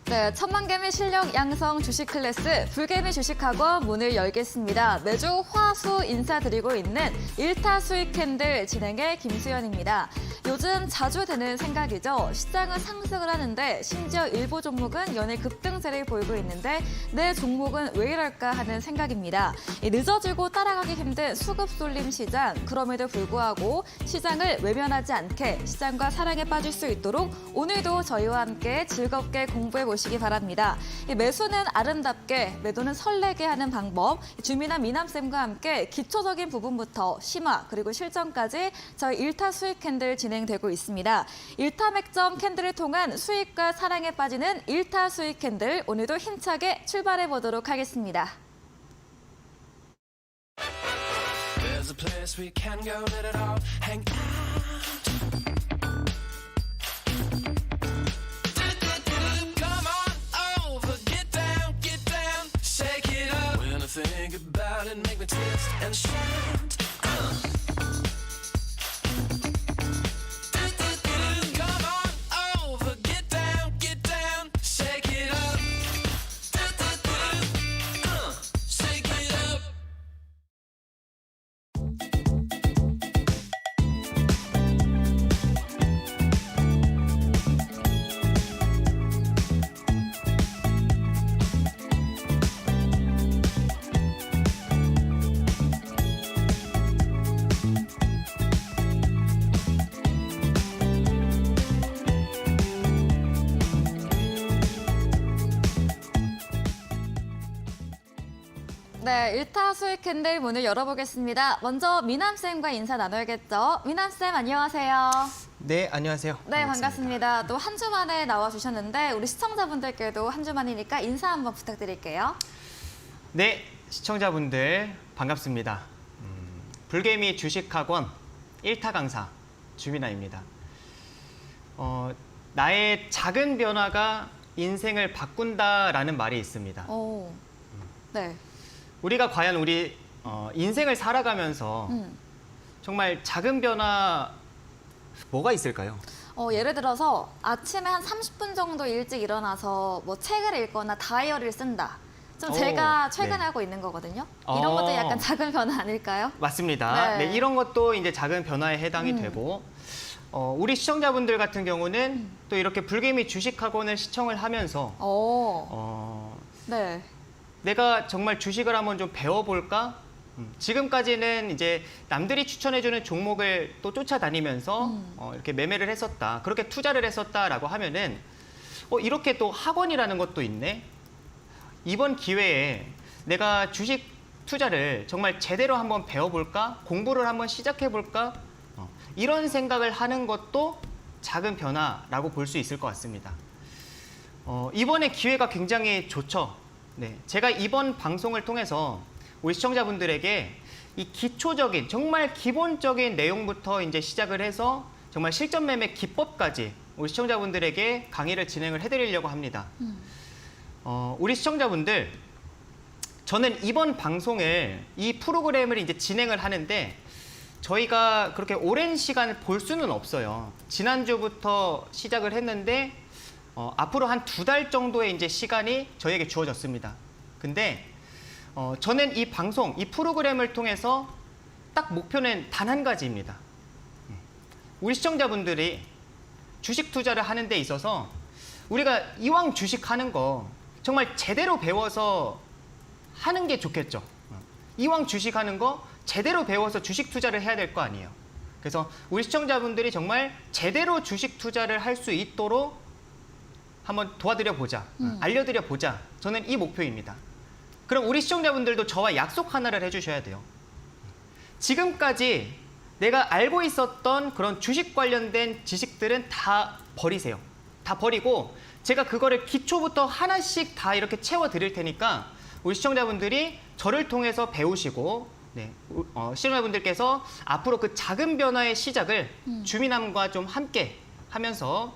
네, 천만개미 실력 양성 주식 클래스 불개미 주식학원 문을 열겠습니다. 매주 화수 인사드리고 있는 일타 수익 캔들 진행의 김수연입니다. 요즘 자주 되는 생각이죠. 시장은 상승을 하는데 심지어 일부 종목은 연일 급등세를 보이고 있는데 내 종목은 왜 이럴까 하는 생각입니다. 늦어지고 따라가기 힘든 수급 쏠림 시장, 그럼에도 불구하고 시장을 외면하지 않게 시장과 사랑에 빠질 수 있도록 오늘도 저희와 함께 즐겁게 공부해 보시기 바랍니다. 매수는 아름답게, 매도는 설레게 하는 방법, 주민아 미남쌤과 함께 기초적인 부분부터 심화 그리고 실전까지 저희 일타 수익 캔들 진행되고 있습니다. 일타 맥점 캔들을 통한 수익과 사랑에 빠지는 일타 수익 캔들, 오늘도 힘차게 출발해 보도록 하겠습니다. There's a place we can go, let it all hang out. Come on over, get down, shake it up. When I think about it, make me twist and shout. Come on over, get down, shake it up. Shake it up. 네, 일타 수익 캔들 문을 열어보겠습니다. 먼저 미남쌤과 인사 나눠야겠죠. 미남쌤 안녕하세요. 네, 안녕하세요. 네, 반갑습니다. 또 한 주 만에 나와주셨는데 우리 시청자분들께도 한 주 만이니까 인사 한번 부탁드릴게요. 네, 시청자분들 반갑습니다. 불개미 주식학원 1타 강사 주민아입니다. 나의 작은 변화가 인생을 바꾼다라는 말이 있습니다. 오, 네. 우리가 과연 우리 인생을 살아가면서 정말 작은 변화 뭐가 있을까요? 예를 들어서 아침에 한 30분 정도 일찍 일어나서 뭐 책을 읽거나 다이어리를 쓴다. 좀 제가 최근에 네. 하고 있는 거거든요. 이런 것도 약간 작은 변화 아닐까요? 맞습니다. 네. 네, 이런 것도 이제 작은 변화에 해당이 되고 우리 시청자분들 같은 경우는 또 이렇게 불개미 주식학원을 시청을 하면서 네. 내가 정말 주식을 한번 좀 배워볼까? 지금까지는 이제 남들이 추천해주는 종목을 또 쫓아다니면서 이렇게 매매를 했었다. 그렇게 투자를 했었다라고 하면은 이렇게 또 학원이라는 것도 있네. 이번 기회에 내가 주식 투자를 정말 제대로 한번 배워볼까? 공부를 한번 시작해볼까? 이런 생각을 하는 것도 작은 변화라고 볼 수 있을 것 같습니다. 이번에 기회가 굉장히 좋죠. 네, 제가 이번 방송을 통해서 우리 시청자분들에게 이 기초적인, 정말 기본적인 내용부터 이제 시작을 해서 정말 실전 매매 기법까지 우리 시청자분들에게 강의를 진행을 해드리려고 합니다. 우리 시청자분들, 저는 이번 방송을, 이 프로그램을 이제 진행을 하는데 저희가 그렇게 오랜 시간을 볼 수는 없어요. 지난주부터 시작을 했는데 앞으로 한 2달 정도의 이제 시간이 저에게 주어졌습니다. 근데 저는 이 방송, 이 프로그램을 통해서 딱 목표는 단 한 가지입니다. 우리 시청자분들이 주식 투자를 하는 데 있어서 우리가 이왕 주식하는 거 정말 제대로 배워서 하는 게 좋겠죠. 이왕 주식하는 거 제대로 배워서 주식 투자를 해야 될 거 아니에요. 그래서 우리 시청자분들이 정말 제대로 주식 투자를 할 수 있도록 한번 도와드려 보자, 알려드려 보자. 저는 이 목표입니다. 그럼 우리 시청자분들도 저와 약속 하나를 해주셔야 돼요. 지금까지 내가 알고 있었던 그런 주식 관련된 지식들은 다 버리세요. 다 버리고 제가 그거를 기초부터 하나씩 다 이렇게 채워드릴 테니까 우리 시청자분들이 저를 통해서 배우시고 시청자분들께서 앞으로 그 작은 변화의 시작을 주민함과 좀 함께 하면서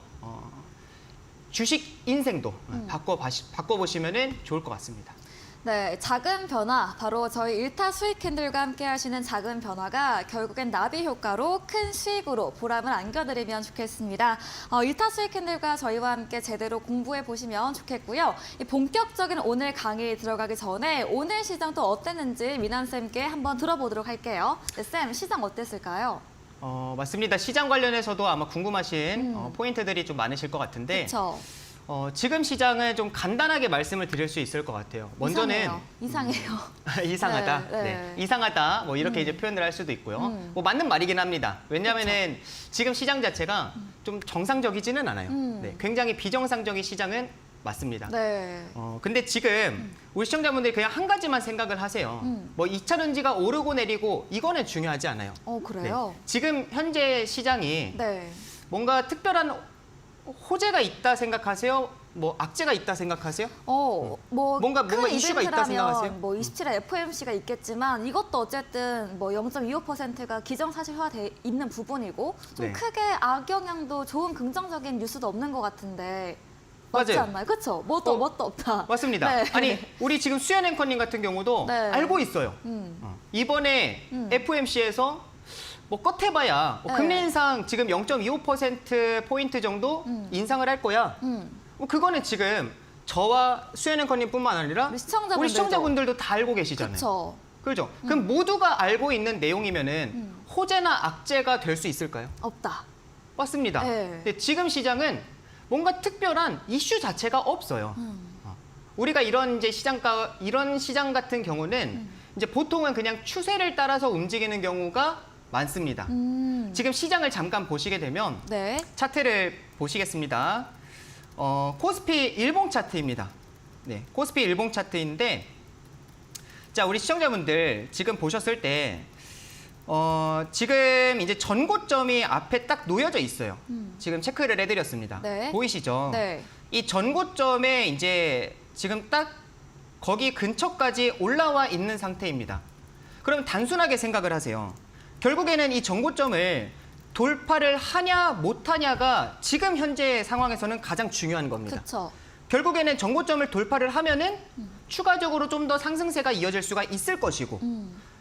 주식 인생도 바꿔보시면 좋을 것 같습니다. 네, 작은 변화, 바로 저희 일타 수익 캔들과 함께 하시는 작은 변화가 결국엔 나비 효과로 큰 수익으로 보람을 안겨드리면 좋겠습니다. 일타 수익 캔들과 저희와 함께 제대로 공부해 보시면 좋겠고요. 이 본격적인 오늘 강의 들어가기 전에 오늘 시장 또 어땠는지 미남쌤께 한번 들어보도록 할게요. 네, 쌤, 시장 어땠을까요? 맞습니다. 시장 관련해서도 아마 궁금하신 포인트들이 좀 많으실 것 같은데 그렇죠. 지금 시장은 좀 간단하게 말씀을 드릴 수 있을 것 같아요. 먼저는 이상해요. 이상하다. 네, 네, 네. 이상하다. 뭐 이렇게 이제 표현을 할 수도 있고요. 뭐 맞는 말이긴 합니다. 왜냐하면은 지금 시장 자체가 좀 정상적이지는 않아요. 네, 굉장히 비정상적인 시장은 맞습니다. 네. 근데 지금 우리 시청자분들이 그냥 한 가지만 생각을 하세요. 뭐 2차 전지가 오르고 내리고 이거는 중요하지 않아요. 그래요? 네, 지금 현재 시장이 네. 뭔가 뭔가 특별한 호재가 있다 생각하세요? 뭐 악재가 있다 생각하세요? 뭔가 큰 이슈가 있다 이벤트라면 생각하세요? 뭐 27회 FOMC가 있겠지만 이것도 어쨌든 뭐 0.25%가 기정사실화돼 있는 부분이고 좀 네. 크게 악영향도 좋은 긍정적인 뉴스도 없는 것 같은데 맞지 맞아요. 않나요? 그렇죠? 뭣도 없다. 맞습니다. 네. 아니 우리 지금 수연 앵커님 같은 경우도 네. 알고 있어요. 이번에 FOMC에서 뭐 껏해봐야 뭐 네. 금리 인상 지금 0.25% 포인트 정도 인상을 할 거야. 뭐 그거는 지금 저와 수연 앵커님뿐만 아니라 우리 시청자분들도 다 알고 계시잖아요. 그렇죠. 그렇죠. 그럼 모두가 알고 있는 내용이면은 호재나 악재가 될 수 있을까요? 없다. 맞습니다. 네. 근데 지금 시장은 뭔가 특별한 이슈 자체가 없어요. 우리가 이런 시장 같은 경우는 이제 보통은 그냥 추세를 따라서 움직이는 경우가 많습니다. 지금 시장을 잠깐 보시게 되면 네. 차트를 보시겠습니다. 코스피 일봉 차트입니다. 네, 코스피 일봉 차트인데, 자 우리 시청자분들 지금 보셨을 때 지금 이제 전고점이 앞에 딱 놓여져 있어요. 지금 체크를 해드렸습니다. 네. 보이시죠? 네. 이 전고점에 이제 지금 딱 거기 근처까지 올라와 있는 상태입니다. 그럼 단순하게 생각을 하세요. 결국에는 이 전고점을 돌파를 하냐 못하냐가 지금 현재 상황에서는 가장 중요한 겁니다. 그렇죠. 결국에는 전고점을 돌파를 하면은 추가적으로 좀 더 상승세가 이어질 수가 있을 것이고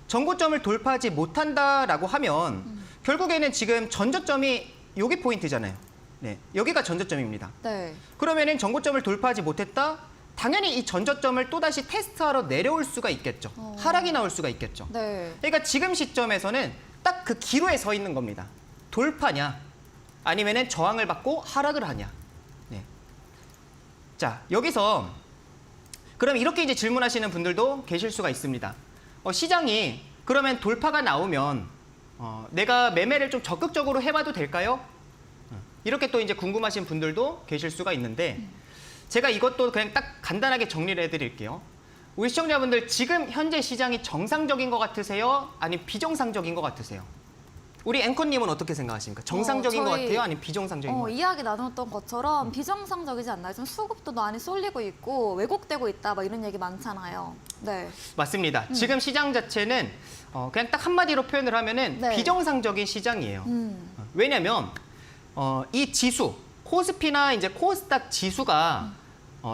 전고점을 돌파하지 못한다라고 하면 결국에는 지금 전저점이 여기 포인트잖아요. 네, 여기가 전저점입니다. 네. 그러면은 전고점을 돌파하지 못했다? 당연히 이 전저점을 또다시 테스트하러 내려올 수가 있겠죠. 하락이 나올 수가 있겠죠. 네. 그러니까 지금 시점에서는 딱 그 기로에 서 있는 겁니다. 돌파냐 아니면은 저항을 받고 하락을 하냐. 네. 자, 여기서 그럼 이렇게 이제 질문하시는 분들도 계실 수가 있습니다. 시장이 그러면 돌파가 나오면 내가 매매를 좀 적극적으로 해봐도 될까요? 이렇게 또 이제 궁금하신 분들도 계실 수가 있는데 제가 이것도 그냥 딱 간단하게 정리를 해드릴게요. 우리 시청자분들 지금 현재 시장이 정상적인 것 같으세요? 아니면 비정상적인 것 같으세요? 우리 앵커님은 어떻게 생각하십니까? 정상적인 것 저희 같아요? 아니면 비정상적인 것 같아요? 이야기 나눴던 것처럼 비정상적이지 않나요? 좀 수급도 많이 쏠리고 있고 왜곡되고 있다 막 이런 얘기 많잖아요. 네. 맞습니다. 지금 시장 자체는 그냥 딱 한마디로 표현을 하면은 네. 비정상적인 시장이에요. 왜냐면 이 지수, 코스피나 이제 코스닥 지수가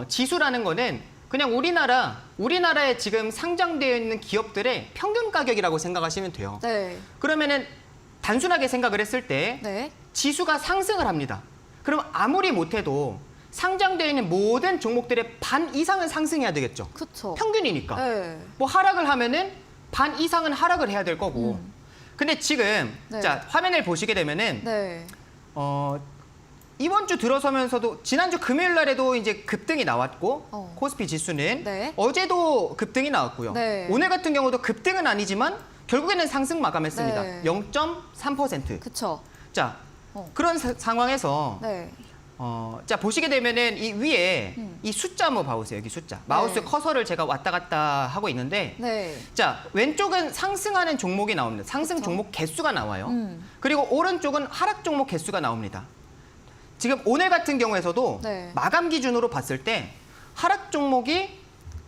지수라는 거는 그냥 우리나라에 지금 상장되어 있는 기업들의 평균 가격이라고 생각하시면 돼요. 네. 그러면은 단순하게 생각을 했을 때 네. 지수가 상승을 합니다. 그럼 아무리 못해도 상장되어 있는 모든 종목들의 반 이상은 상승해야 되겠죠. 그렇죠. 평균이니까. 네. 뭐 하락을 하면은 반 이상은 하락을 해야 될 거고. 근데 지금 네. 자 화면을 보시게 되면은 네. 이번 주 들어서면서도 지난주 금요일 날에도 이제 급등이 나왔고 코스피 지수는 네. 어제도 급등이 나왔고요. 네. 오늘 같은 경우도 급등은 아니지만 결국에는 상승 마감했습니다. 네. 0.3%. 그렇죠. 자, 그런 상황에서 네. 자 보시게 되면은 이 위에 이 숫자 한번 봐보세요. 여기 숫자. 마우스 커서를 제가 왔다 갔다 하고 있는데 네. 자 왼쪽은 상승하는 종목이 나옵니다. 상승 그쵸. 종목 개수가 나와요. 그리고 오른쪽은 하락 종목 개수가 나옵니다. 지금 오늘 같은 경우에서도 네. 마감 기준으로 봤을 때 하락 종목이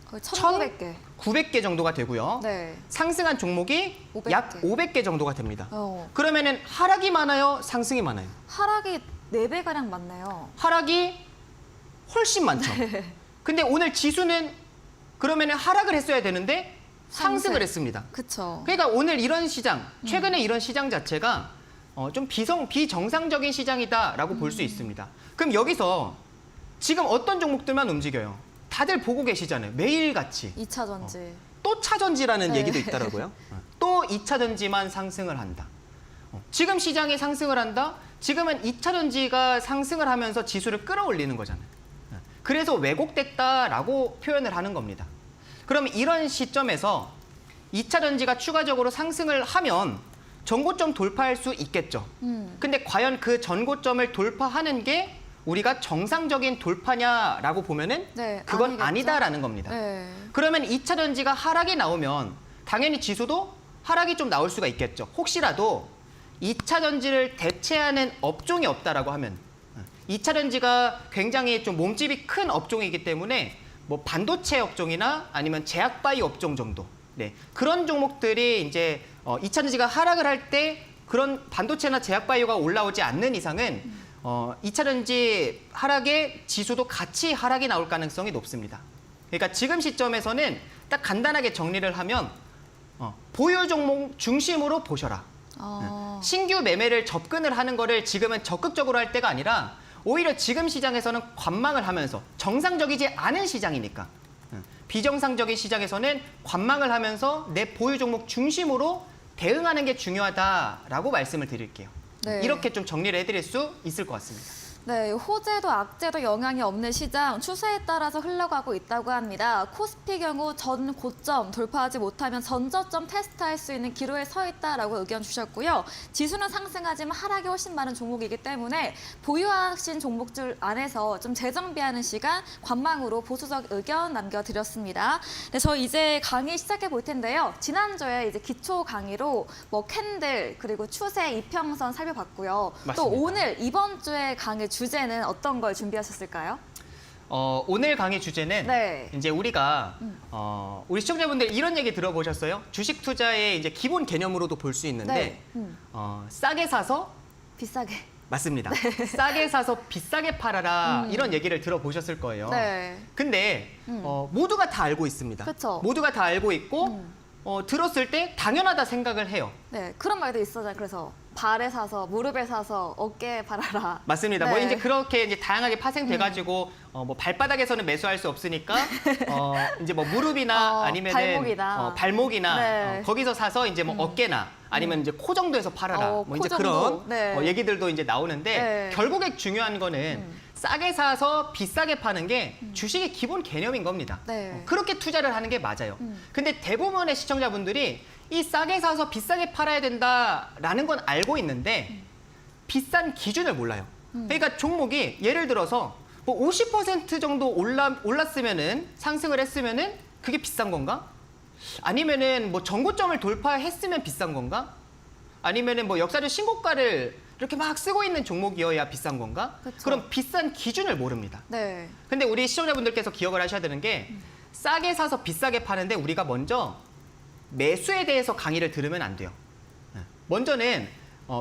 거의 1,900개. 900개 정도가 되고요. 네. 상승한 종목이 500개. 약 500개 정도가 됩니다. 어. 그러면은 하락이 많아요? 상승이 많아요? 하락이 4배가량 많네요. 하락이 훨씬 많죠. 근데 오늘 지수는 그러면 하락을 했어야 되는데 상승을 상승. 했습니다. 그쵸. 그러니까 오늘 이런 시장, 최근에 이런 시장 자체가 좀 비정상적인 시장이다라고 볼 수 있습니다. 그럼 여기서 지금 어떤 종목들만 움직여요? 다들 보고 계시잖아요. 매일같이. 2차 전지. 또 차전지라는 네. 얘기도 있더라고요. 또 2차 전지만 상승을 한다. 지금 시장이 상승을 한다? 지금은 2차 전지가 상승을 하면서 지수를 끌어올리는 거잖아요. 그래서 왜곡됐다라고 표현을 하는 겁니다. 그럼 이런 시점에서 2차 전지가 추가적으로 상승을 하면 전고점 돌파할 수 있겠죠. 근데 과연 그 전고점을 돌파하는 게 우리가 정상적인 돌파냐라고 보면은 네, 그건 아니겠죠? 아니다라는 겁니다. 네. 그러면 2차 전지가 하락이 나오면 당연히 지수도 하락이 좀 나올 수가 있겠죠. 혹시라도 2차 전지를 대체하는 업종이 없다라고 하면 2차 전지가 굉장히 좀 몸집이 큰 업종이기 때문에 뭐 반도체 업종이나 아니면 제약바이오 업종 정도 네, 그런 종목들이 이제 2차 전지가 하락을 할 때 그런 반도체나 제약바이오가 올라오지 않는 이상은 2차 전지 하락에 지수도 같이 하락이 나올 가능성이 높습니다. 그러니까 지금 시점에서는 딱 간단하게 정리를 하면 보유 종목 중심으로 보셔라. 신규 매매를 접근을 하는 거를 지금은 적극적으로 할 때가 아니라 오히려 지금 시장에서는 관망을 하면서 정상적이지 않은 시장이니까 비정상적인 시장에서는 관망을 하면서 내 보유 종목 중심으로 대응하는 게 중요하다라고 말씀을 드릴게요. 네. 이렇게 좀 정리를 해드릴 수 있을 것 같습니다. 네, 호재도 악재도 영향이 없는 시장, 추세에 따라서 흘러가고 있다고 합니다. 코스피 경우 전 고점 돌파하지 못하면 전저점 테스트할 수 있는 기로에 서 있다라고 의견 주셨고요. 지수는 상승하지만 하락이 훨씬 많은 종목이기 때문에 보유하신 종목들 안에서 좀 재정비하는 시간, 관망으로 보수적 의견 남겨드렸습니다. 네, 저 이제 강의 시작해 볼 텐데요. 지난주에 이제 기초 강의로 뭐 캔들 그리고 추세 이평선 살펴봤고요. 또 맞습니다. 오늘 이번 주에 강의 주제는 어떤 걸 준비하셨을까요? 오늘 강의 주제는 네. 이제 우리가 우리 시청자분들 이런 얘기 들어보셨어요? 주식 투자의 이제 기본 개념으로도 볼 수 있는데 네. 싸게 사서 비싸게. 맞습니다. 싸게 사서 비싸게 팔아라 이런 얘기를 들어보셨을 거예요. 네. 근데 모두가 다 알고 있습니다. 그쵸. 모두가 다 알고 있고 들었을 때 당연하다 생각을 해요. 네, 그런 말도 있어요. 그래서 발에 사서 무릎에 사서 어깨에 팔아라. 맞습니다. 네. 뭐 이제 그렇게 이제 다양하게 파생돼가지고 뭐 발바닥에서는 매수할 수 없으니까 이제 뭐 무릎이나 아니면은 발목이나. 발목이나 네. 거기서 사서 이제 뭐 어깨나 아니면 이제 코 정도에서 팔아라. 뭐 코 이제 정도. 그런 네. 얘기들도 이제 나오는데 네. 결국에 중요한 거는 싸게 사서 비싸게 파는 게 주식의 기본 개념인 겁니다. 네. 그렇게 투자를 하는 게 맞아요. 근데 대부분의 시청자분들이 이 싸게 사서 비싸게 팔아야 된다라는 건 알고 있는데 비싼 기준을 몰라요. 그러니까 종목이 예를 들어서 뭐 50% 정도 올랐으면은 상승을 했으면은 그게 비싼 건가? 아니면은 뭐 전고점을 돌파했으면 비싼 건가? 아니면은 뭐 역사적 신고가를 이렇게 막 쓰고 있는 종목이어야 비싼 건가? 그쵸. 그럼 비싼 기준을 모릅니다. 네. 근데 우리 시청자분들께서 기억을 하셔야 되는 게 싸게 사서 비싸게 파는데 우리가 먼저 매수에 대해서 강의를 들으면 안 돼요. 먼저는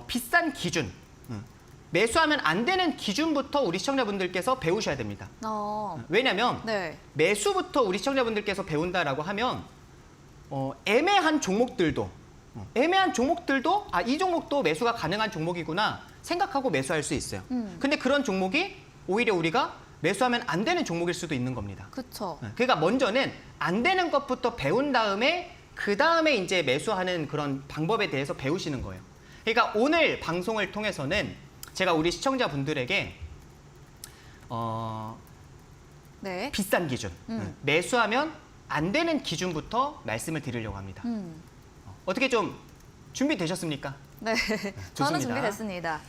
비싼 기준, 매수하면 안 되는 기준부터 우리 시청자분들께서 배우셔야 됩니다. 왜냐하면 네. 매수부터 우리 시청자분들께서 배운다라고 하면 애매한 종목들도 아, 이 종목도 매수가 가능한 종목이구나 생각하고 매수할 수 있어요. 근데 그런 종목이 오히려 우리가 매수하면 안 되는 종목일 수도 있는 겁니다. 그렇죠. 그러니까 먼저는 안 되는 것부터 배운 다음에 그 다음에 이제 매수하는 그런 방법에 대해서 배우시는 거예요. 그러니까 오늘 방송을 통해서는 제가 우리 시청자분들에게 네. 비싼 기준, 매수하면 안 되는 기준부터 말씀을 드리려고 합니다. 어떻게 좀 준비되셨습니까? 네. 저는 준비됐습니다.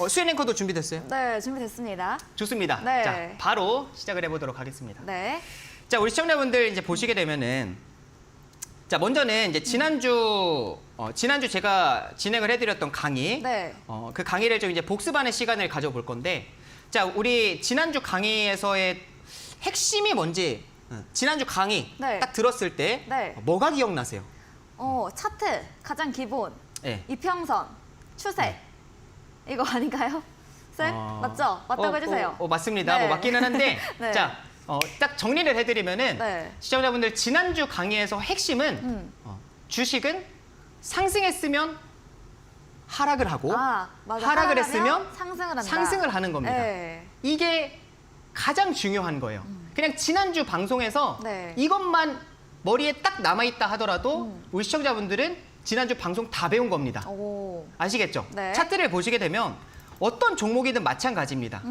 수연 앵커도 준비됐어요? 네, 준비됐습니다. 좋습니다. 네. 자, 바로 시작을 해보도록 하겠습니다. 네. 자, 우리 시청자분들 이제 보시게 되면은 자, 먼저는 이제 지난주 제가 진행을 해드렸던 강의, 네. 그 강의를 좀 이제 복습하는 시간을 가져볼 건데, 자, 우리 지난주 강의에서의 핵심이 뭔지 지난주 강의 네. 딱 들었을 때 네. 뭐가 기억나세요? 차트 가장 기본, 네. 이평선, 추세. 이거 아닌가요? 쌤? 맞죠? 맞다고 해주세요. 맞습니다. 네. 뭐 맞기는 한데, 네. 자, 딱 정리를 해드리면은 네. 시청자분들 지난주 강의에서 핵심은 주식은 상승했으면 하락을 하고 맞아. 하락을 하락하면 했으면 상승을 한다. 상승을 하는 겁니다. 네. 이게 가장 중요한 거예요. 그냥 지난주 방송에서 네. 이것만 머리에 딱 남아있다 하더라도 우리 시청자분들은 지난주 방송 다 배운 겁니다. 오. 아시겠죠? 네. 차트를 보시게 되면 어떤 종목이든 마찬가지입니다.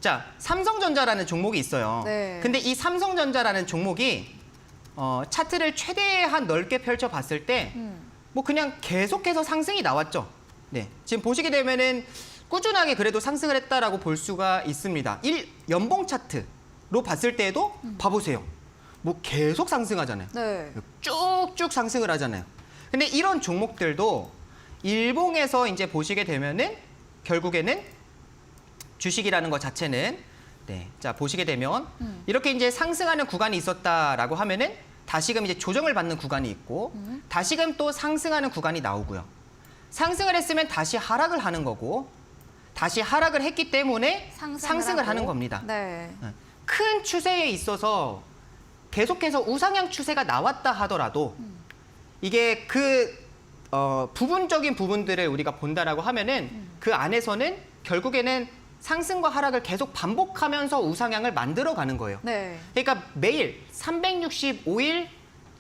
자, 삼성전자라는 종목이 있어요. 네. 근데 이 삼성전자라는 종목이 차트를 최대한 넓게 펼쳐봤을 때 뭐 그냥 계속해서 상승이 나왔죠. 네, 지금 보시게 되면은 꾸준하게 그래도 상승을 했다라고 볼 수가 있습니다. 연봉 차트로 봤을 때에도 봐보세요. 뭐 계속 상승하잖아요. 네. 쭉쭉 상승을 하잖아요. 근데 이런 종목들도 일봉에서 이제 보시게 되면은 결국에는 주식이라는 것 자체는 자 보시게 되면 이렇게 이제 상승하는 구간이 있었다라고 하면은 다시금 이제 조정을 받는 구간이 있고 다시금 또 상승하는 구간이 나오고요. 상승을 했으면 다시 하락을 하는 거고 다시 하락을 했기 때문에 상승을 하고. 하는 겁니다. 네. 큰 추세에 있어서 계속해서 우상향 추세가 나왔다 하더라도 이게 부분적인 부분들을 우리가 본다라고 하면은 그 안에서는 결국에는 상승과 하락을 계속 반복하면서 우상향을 만들어가는 거예요. 네. 그러니까 매일 365일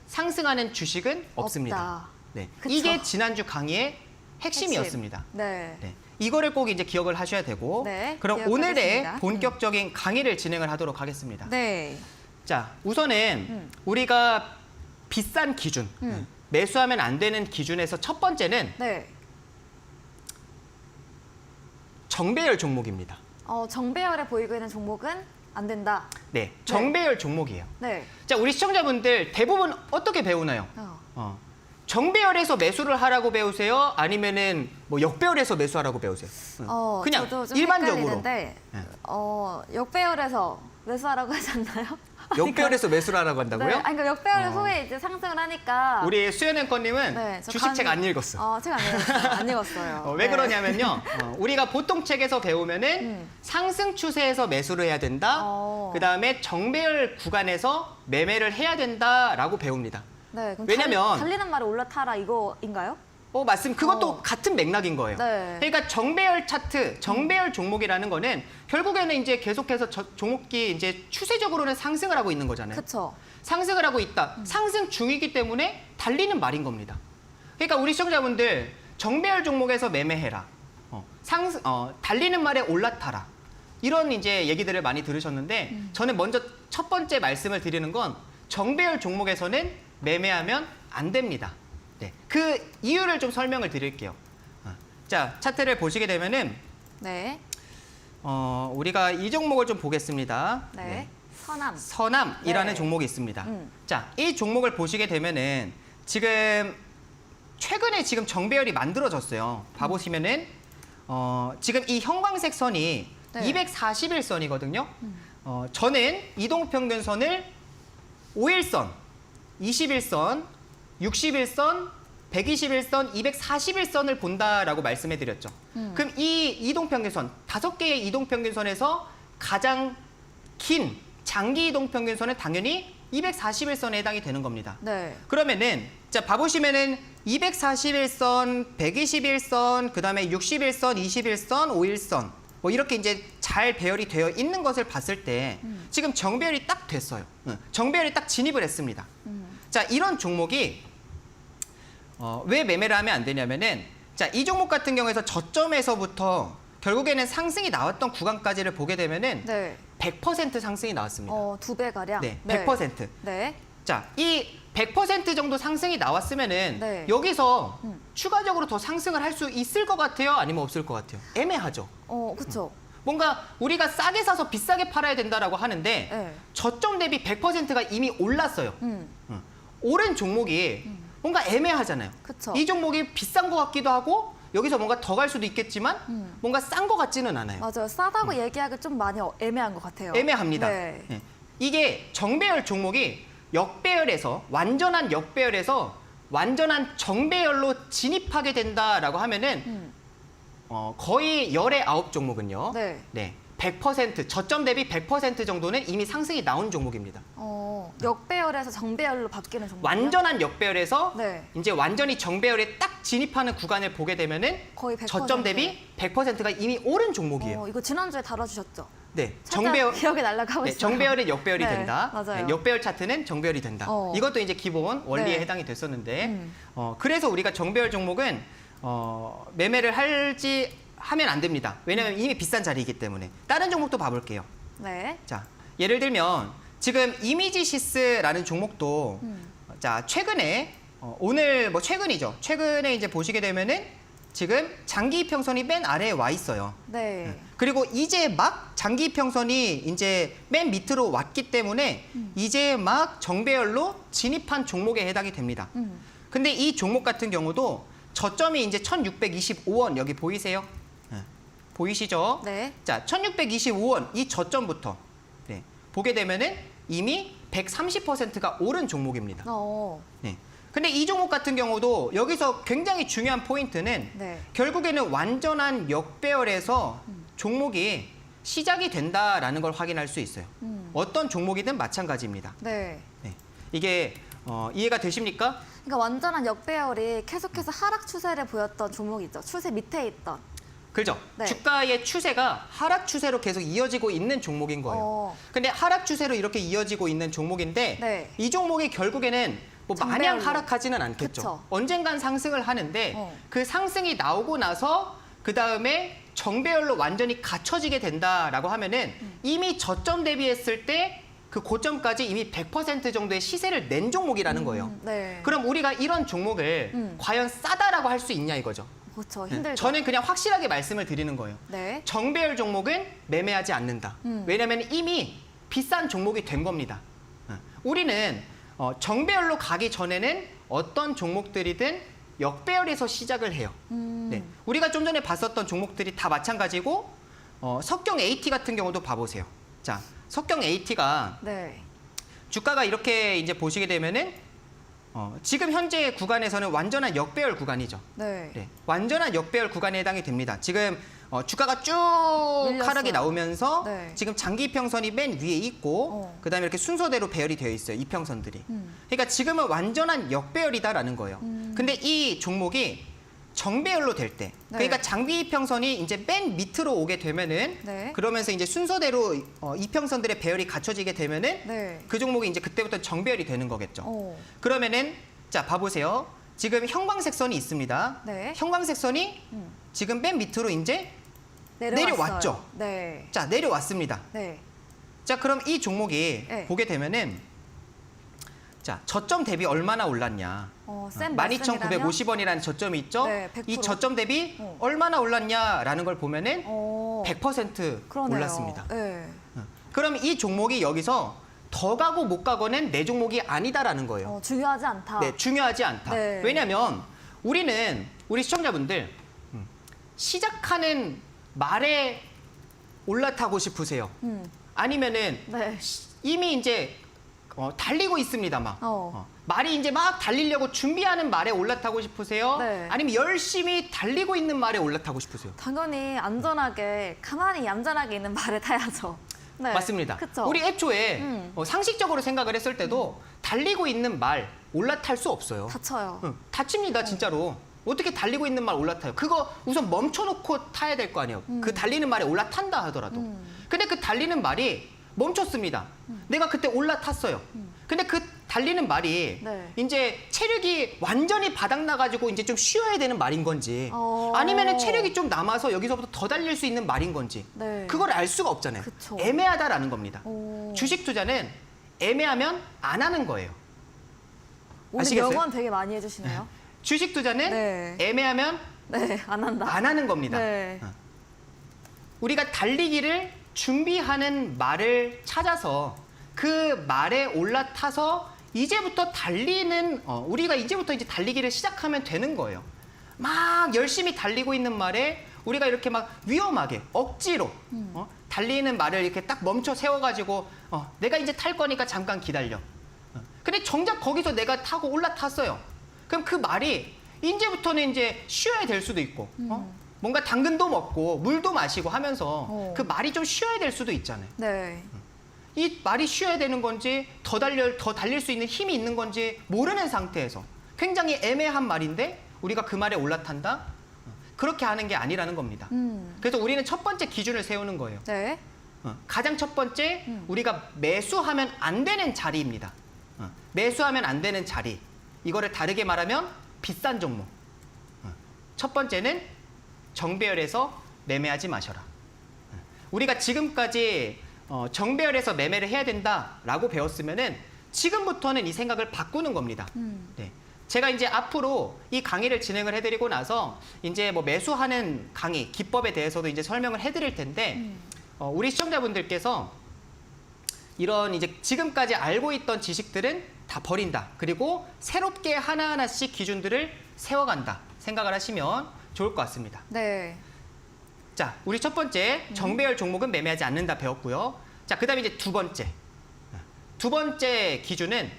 상승하는 주식은 없습니다. 없다. 네. 그쵸. 이게 지난주 강의의 핵심이었습니다. 네. 네. 이거를 꼭 이제 기억을 하셔야 되고 네, 그럼 기억하겠습니다. 오늘의 본격적인 강의를 진행을 하도록 하겠습니다. 네. 자, 우선은 우리가 비싼 기준, 매수하면 안 되는 기준에서 첫 번째는 네. 정배열 종목입니다. 정배열에 보이고 있는 종목은 안 된다. 네, 정배열 종목이에요. 네. 자, 우리 시청자분들 대부분 어떻게 배우나요? 정배열에서 매수를 하라고 배우세요? 아니면은 뭐 역배열에서 매수하라고 배우세요? 그냥 저도 좀 일반적으로. 헷갈리는데, 역배열에서 매수하라고 하지 않나요? 역배열에서 매수를 하라고 네. 한다고요? 아니, 그러니까 역배열 후에 이제 상승을 하니까. 우리 수연 앵커님은 네, 저 주식책 안 읽었어. 책 안 읽었어요. 안 읽었어요. 왜 네. 그러냐면요. 우리가 보통 책에서 배우면은 상승 추세에서 매수를 해야 된다. 그다음에 정배열 구간에서 매매를 해야 된다라고 배웁니다. 네, 그럼 왜냐면- 달리는 말에 올라타라 이거인가요? 맞습니다. 그것도 같은 맥락인 거예요. 네. 그러니까 정배열 차트, 정배열 종목이라는 거는 결국에는 이제 계속해서 종목이 이제 추세적으로는 상승을 하고 있는 거잖아요. 그렇죠. 상승을 하고 있다. 상승 중이기 때문에 달리는 말인 겁니다. 그러니까 우리 시청자분들 정배열 종목에서 매매해라. 달리는 말에 올라타라. 이런 이제 얘기들을 많이 들으셨는데 저는 먼저 첫 번째 말씀을 드리는 건 정배열 종목에서는 매매하면 안 됩니다. 네, 그 이유를 좀 설명을 드릴게요. 자, 차트를 보시게 되면은 네. 우리가 이 종목을 좀 보겠습니다. 네. 선암. 선암이라는 네. 종목이 있습니다. 자, 이 종목을 보시게 되면은 지금 최근에 지금 정배열이 만들어졌어요. 봐보시면은 지금 이 형광색 선이 네. 241선이거든요. 저는 이동평균선을 5일선, 21선, 61선, 121선, 241선을 본다라고 말씀해드렸죠. 그럼 이 이동평균선, 5개의 이동평균선에서 가장 긴 장기 이동평균선은 당연히 241선에 해당이 되는 겁니다. 네. 그러면은 자 봐보시면은 241선, 121선, 그다음에 61선, 21선, 5일선 뭐 이렇게 이제 잘 배열이 되어 있는 것을 봤을 때 지금 정배열이 딱 됐어요. 정배열이 딱 진입을 했습니다. 자, 이런 종목이 왜 매매를 하면 안 되냐면은 자, 이 종목 같은 경우에서 저점에서부터 결국에는 상승이 나왔던 구간까지를 보게 되면은 네. 100% 상승이 나왔습니다. 2배 가량. 네, 100%. 네. 자, 이 100% 정도 상승이 나왔으면은 네. 여기서 추가적으로 더 상승을 할 수 있을 것 같아요? 아니면 없을 것 같아요? 애매하죠. 그렇죠. 뭔가 우리가 싸게 사서 비싸게 팔아야 된다라고 하는데 네. 저점 대비 100%가 이미 올랐어요. 오른 종목이 뭔가 애매하잖아요. 그쵸. 이 종목이 비싼 것 같기도 하고 여기서 뭔가 더 갈 수도 있겠지만 뭔가 싼 것 같지는 않아요. 맞아요. 싸다고 얘기하기 좀 많이 애매한 것 같아요. 애매합니다. 네. 예. 이게 정배열 종목이 역배열에서 완전한 역배열에서 완전한 정배열로 진입하게 된다라고 하면은 거의 열의 9 종목은요. 네. 100% 저점 대비 100% 정도는 이미 상승이 나온 종목입니다. 역배열에서 정배열로 바뀌는 종목. 완전한 역배열에서 네. 이제 완전히 정배열에 딱 진입하는 구간을 보게 되면은 거의 100%. 저점 대비 100%가 이미 오른 종목이에요. 이거 지난주에 다뤄주셨죠? 네, 살짝 정배열 기억에 날아가고 네, 있어요. 정배열은 역배열이 네, 된다. 맞아요. 네, 역배열 차트는 정배열이 된다. 이것도 이제 기본 원리에 네. 해당이 됐었는데 그래서 우리가 정배열 종목은 매매를 하면 안 됩니다. 왜냐하면 이미 비싼 자리이기 때문에. 다른 종목도 봐볼게요. 네. 자, 예를 들면 지금 이미지시스라는 종목도 자 최근에 오늘 뭐 최근이죠. 최근에 이제 보시게 되면은 지금 장기 이평선이 맨 아래에 와 있어요. 네. 그리고 이제 막 장기 이평선이 이제 맨 밑으로 왔기 때문에 이제 막 정배열로 진입한 종목에 해당이 됩니다. 근데 이 종목 같은 경우도 저점이 이제 1625원 여기 보이세요? 보이시죠? 네. 자, 1625원 이 저점부터 네, 보게 되면은 이미 130%가 오른 종목입니다. 네. 근데 이 종목 같은 경우도 여기서 굉장히 중요한 포인트는 네. 결국에는 완전한 역배열에서 종목이 시작이 된다라는 걸 확인할 수 있어요. 어떤 종목이든 마찬가지입니다. 네. 네. 이게 이해가 되십니까? 그러니까 완전한 역배열이 계속해서 하락 추세를 보였던 종목이죠. 추세 밑에 있던. 그죠? 네. 주가의 추세가 하락 추세로 계속 이어지고 있는 종목인 거예요. 근데 하락 추세로 이렇게 이어지고 있는 종목인데 네. 이 종목이 결국에는 뭐 마냥 정배열로. 하락하지는 않겠죠. 그쵸. 언젠간 상승을 하는데 그 상승이 나오고 나서 그 다음에 정배열로 완전히 갖춰지게 된다라고 하면은 이미 저점 대비했을 때 그 고점까지 이미 100% 정도의 시세를 낸 종목이라는 거예요. 네. 그럼 우리가 이런 종목을 과연 싸다라고 할 수 있냐 이거죠. 그렇죠. 힘들죠. 저는 그냥 확실하게 말씀을 드리는 거예요. 네. 정배열 종목은 매매하지 않는다. 왜냐하면 이미 비싼 종목이 된 겁니다. 우리는 정배열로 가기 전에는 어떤 종목들이든 역배열에서 시작을 해요. 네. 우리가 좀 전에 봤었던 종목들이 다 마찬가지고 석경 AT 같은 경우도 봐보세요. 자, 석경 AT가 네. 주가가 이렇게 이제 보시게 되면은 지금 현재 구간에서는 완전한 역배열 구간이죠. 네. 네, 완전한 역배열 구간에 해당이 됩니다. 지금 주가가 쭉 밀렸어요. 하락이 나오면서 네. 지금 장기 이평선이 맨 위에 있고 그다음에 이렇게 순서대로 배열이 되어 있어요. 이평선들이. 그러니까 지금은 완전한 역배열이다라는 거예요. 근데 이 종목이 정배열로 될 때, 네. 그러니까 장기 이평선이 이제 맨 밑으로 오게 되면은 네. 그러면서 이제 순서대로 이평선들의 배열이 갖춰지게 되면은 네. 그 종목이 이제 그때부터 정배열이 되는 거겠죠. 어. 그러면은 자 봐보세요. 지금 형광색 선이 있습니다. 네. 형광색 선이 지금 맨 밑으로 이제 내려왔죠. 네. 자 내려왔습니다. 네. 자 그럼 이 종목이 네. 보게 되면은 자 저점 대비 얼마나 올랐냐? 쌤 말씀이라면 12,950원이라는 저점이 있죠. 네, 100%. 이 저점 대비 얼마나 올랐냐라는 걸 보면은 100% 그러네요. 올랐습니다. 네. 그럼 이 종목이 여기서 더 가고 못 가고는 내 종목이 아니다라는 거예요. 중요하지 않다. 네, 중요하지 않다. 네. 왜냐하면 우리 시청자분들 시작하는 말에 올라타고 싶으세요. 아니면은 네. 이미 이제 달리고 있습니다, 막. 말이 이제 막 달리려고 준비하는 말에 올라타고 싶으세요? 네. 아니면 열심히 달리고 있는 말에 올라타고 싶으세요? 당연히 안전하게 가만히 얌전하게 있는 말을 타야죠. 네. 맞습니다. 그쵸? 우리 애초에 상식적으로 생각을 했을 때도 달리고 있는 말 올라탈 수 없어요. 다쳐요. 다칩니다, 진짜로. 어떻게 달리고 있는 말 올라타요? 그거 우선 멈춰놓고 타야 될 거 아니에요. 그 달리는 말에 올라탄다 하더라도. 근데 그 달리는 말이 멈췄습니다. 내가 그때 올라탔어요. 근데 그 달리는 말이 네. 이제 체력이 완전히 바닥 나가지고 이제 좀 쉬어야 되는 말인 건지 어. 아니면은 체력이 좀 남아서 여기서부터 더 달릴 수 있는 말인 건지 네. 그걸 알 수가 없잖아요. 그쵸. 애매하다라는 겁니다. 오. 주식 투자는 애매하면 안 하는 거예요. 오늘 아시겠어요? 명언 되게 많이 해주시네요. 주식 투자는 네. 애매하면 네, 안 한다. 안 하는 겁니다. 네. 우리가 달리기를 준비하는 말을 찾아서 그 말에 올라타서 이제부터 우리가 이제부터 이제 달리기를 시작하면 되는 거예요. 막 열심히 달리고 있는 말에 우리가 이렇게 막 위험하게 억지로 달리는 말을 이렇게 딱 멈춰 세워가지고 내가 이제 탈 거니까 잠깐 기다려. 근데 정작 거기서 내가 타고 올라탔어요. 그럼 그 말이 이제부터는 이제 쉬어야 될 수도 있고 뭔가 당근도 먹고 물도 마시고 하면서 어. 그 말이 좀 쉬어야 될 수도 있잖아요. 네. 이 말이 쉬어야 되는 건지 더 달릴 수 있는 힘이 있는 건지 모르는 상태에서 굉장히 애매한 말인데 우리가 그 말에 올라탄다? 그렇게 하는 게 아니라는 겁니다. 그래서 우리는 첫 번째 기준을 세우는 거예요. 네. 가장 첫 번째 우리가 매수하면 안 되는 자리입니다. 매수하면 안 되는 자리. 이거를 다르게 말하면 비싼 종목. 첫 번째는 정배열에서 매매하지 마셔라. 우리가 지금까지 정배열에서 매매를 해야 된다라고 배웠으면은 지금부터는 이 생각을 바꾸는 겁니다. 네. 제가 이제 앞으로 이 강의를 진행을 해드리고 나서 이제 뭐 매수하는 강의 기법에 대해서도 이제 설명을 해드릴 텐데 우리 시청자분들께서 이런 이제 지금까지 알고 있던 지식들은 다 버린다. 그리고 새롭게 하나하나씩 기준들을 세워간다. 생각을 하시면 좋을 것 같습니다. 네. 자, 우리 첫 번째 정배열 종목은 매매하지 않는다 배웠고요. 자, 그다음에 이제 두 번째. 두 번째 기준은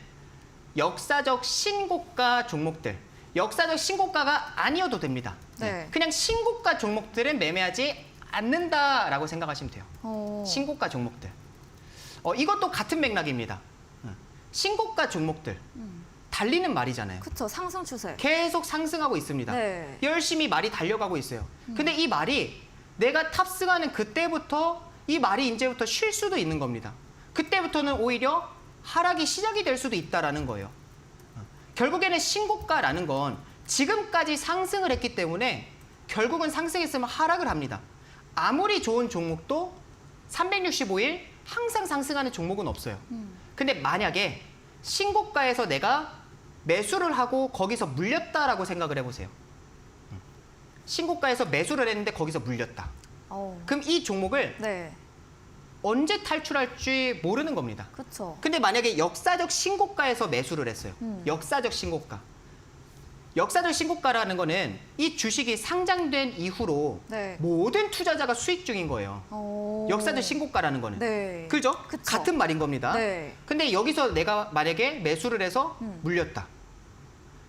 역사적 신고가 종목들. 역사적 신고가가 아니어도 됩니다. 네. 그냥 신고가 종목들은 매매하지 않는다라고 생각하시면 돼요. 신고가 종목들. 이것도 같은 맥락입니다. 신고가 종목들. 달리는 말이잖아요. 그쵸. 상승 추세. 계속 상승하고 있습니다. 네. 열심히 말이 달려가고 있어요. 근데 이 말이 내가 탑승하는 그때부터 이 말이 이제부터 쉴 수도 있는 겁니다. 그때부터는 오히려 하락이 시작이 될 수도 있다라는 거예요. 결국에는 신고가라는 건 지금까지 상승을 했기 때문에 결국은 상승했으면 하락을 합니다. 아무리 좋은 종목도 365일 항상 상승하는 종목은 없어요. 근데 만약에 신고가에서 내가 매수를 하고 거기서 물렸다라고 생각을 해보세요. 신고가에서 매수를 했는데 거기서 물렸다. 그럼 이 종목을 네. 언제 탈출할지 모르는 겁니다. 그쵸. 근데 만약에 역사적 신고가에서 매수를 했어요. 역사적 신고가. 역사적 신고가라는 거는 이 주식이 상장된 이후로 네. 모든 투자자가 수익 중인 거예요. 역사적 신고가라는 거는. 네. 그죠? 그쵸. 같은 말인 겁니다. 네. 근데 여기서 내가 만약에 매수를 해서 물렸다.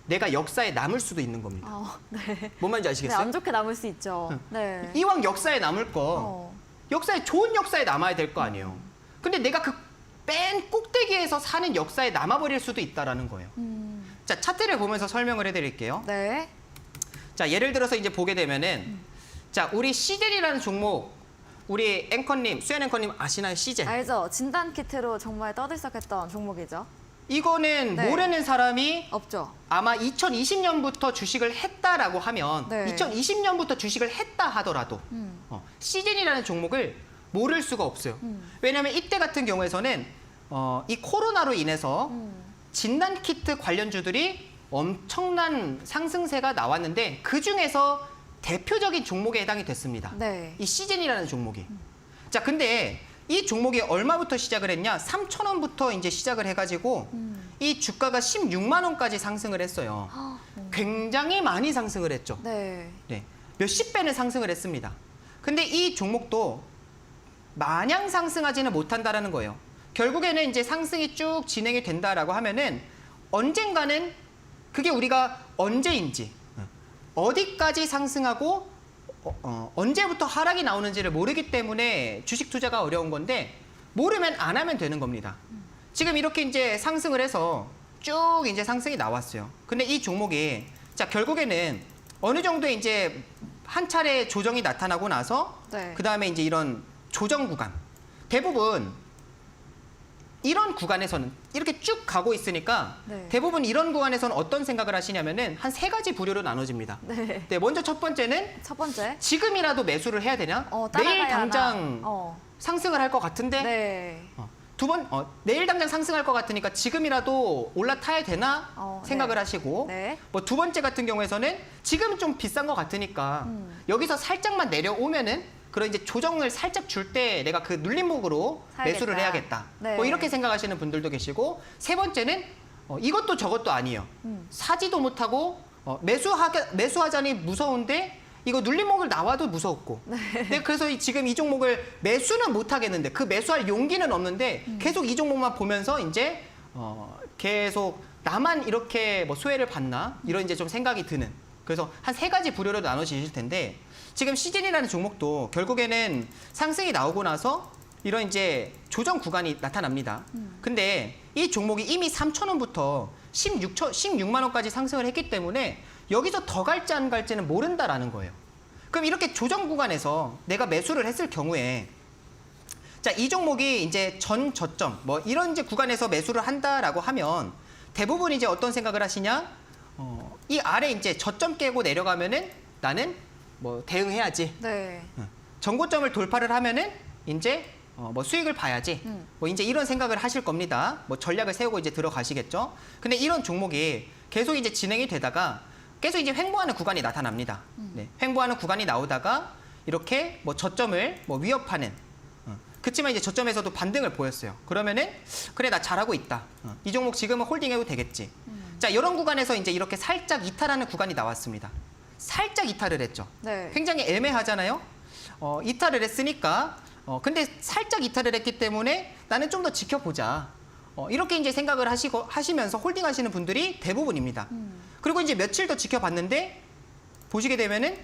내가 역사에 남을 수도 있는 겁니다. 네. 뭔 말인지 네, 아시겠어요? 안 좋게 남을 수 있죠. 네. 이왕 역사에 남을 거 어. 역사에 좋은 역사에 남아야 될 거 아니에요. 근데 내가 그 맨 꼭대기에서 사는 역사에 남아버릴 수도 있다라는 거예요. 자, 차트를 보면서 설명을 해드릴게요. 네. 자, 예를 들어서 이제 보게 되면은 자, 우리 시젤이라는 종목 우리 앵커님, 수연 앵커님 아시나요? 시젤. 알죠. 진단 키트로 정말 떠들썩했던 종목이죠. 이거는 네. 모르는 사람이 없죠. 아마 2020년부터 주식을 했다라고 하면 네. 2020년부터 주식을 했다 하더라도 시즌이라는 종목을 모를 수가 없어요. 왜냐하면 이때 같은 경우에서는 이 코로나로 인해서 진단 키트 관련주들이 엄청난 상승세가 나왔는데 그 중에서 대표적인 종목에 해당이 됐습니다. 네. 이 시즌이라는 종목이. 자, 근데 이 종목이 얼마부터 시작을 했냐? 3,000원부터 이제 시작을 해가지고 이 주가가 16만 원까지 상승을 했어요. 굉장히 많이 상승을 했죠. 네. 네, 몇십 배는 상승을 했습니다. 근데 이 종목도 마냥 상승하지는 못한다라는 거예요. 결국에는 이제 상승이 쭉 진행이 된다라고 하면은 언젠가는 그게 우리가 언제인지 어디까지 상승하고 언제부터 하락이 나오는지를 모르기 때문에 주식 투자가 어려운 건데 모르면 안 하면 되는 겁니다. 지금 이렇게 이제 상승을 해서 쭉 이제 상승이 나왔어요. 근데 이 종목이 자, 결국에는 어느 정도 이제 한 차례 조정이 나타나고 나서 네. 그다음에 이제 이런 조정 구간 대부분 이런 구간에서는 이렇게 쭉 가고 있으니까 네. 대부분 이런 구간에서는 어떤 생각을 하시냐면은 한 세 가지 부류로 나눠집니다. 네. 네, 먼저 첫 번째는 첫 번째. 지금이라도 매수를 해야 되냐? 내일 따라가야 당장 하나. 상승을 할 것 같은데 네. 내일 당장 상승할 것 같으니까 지금이라도 올라타야 되나 생각을 네. 하시고 네. 뭐 두 번째 같은 경우에서는 지금 좀 비싼 것 같으니까 여기서 살짝만 내려오면은 그런 이제 조정을 살짝 줄 때 내가 그 눌림목으로 사야겠다. 매수를 해야겠다. 네. 뭐 이렇게 생각하시는 분들도 계시고 세 번째는 이것도 저것도 아니에요. 사지도 못하고 매수하자니 무서운데 이거 눌림목을 나와도 무섭고. 네, 그래서 지금 이 종목을 매수는 못 하겠는데 그 매수할 용기는 없는데 계속 이 종목만 보면서 이제 계속 나만 이렇게 뭐 소외를 받나 이런 이제 좀 생각이 드는. 그래서 한 세 가지 부류로 나눠지실 텐데 지금 시즌이라는 종목도 결국에는 상승이 나오고 나서 이런 이제 조정 구간이 나타납니다. 근데 이 종목이 이미 3,000원부터 16만 원까지 상승을 했기 때문에 여기서 더 갈지 안 갈지는 모른다라는 거예요. 그럼 이렇게 조정 구간에서 내가 매수를 했을 경우에 자, 이 종목이 이제 전 저점 뭐 이런 이제 구간에서 매수를 한다라고 하면 대부분 이제 어떤 생각을 하시냐? 이 아래 이제 저점 깨고 내려가면은 나는 뭐 대응해야지. 네. 전고점을 돌파를 하면은 이제 뭐 수익을 봐야지. 뭐 이제 이런 생각을 하실 겁니다. 뭐 전략을 세우고 이제 들어가시겠죠. 근데 이런 종목이 계속 이제 진행이 되다가 계속 이제 횡보하는 구간이 나타납니다. 네, 횡보하는 구간이 나오다가 이렇게 뭐 저점을 뭐 위협하는. 그렇지만 이제 저점에서도 반등을 보였어요. 그러면은 그래 나 잘하고 있다. 이 종목 지금은 홀딩해도 되겠지. 자, 이런 구간에서 이제 이렇게 살짝 이탈하는 구간이 나왔습니다. 살짝 이탈을 했죠. 네. 굉장히 애매하잖아요. 이탈을 했으니까 근데 살짝 이탈을 했기 때문에 나는 좀 더 지켜보자. 이렇게 이제 생각을 하시면서 홀딩하시는 분들이 대부분입니다. 그리고 이제 며칠 더 지켜봤는데 보시게 되면은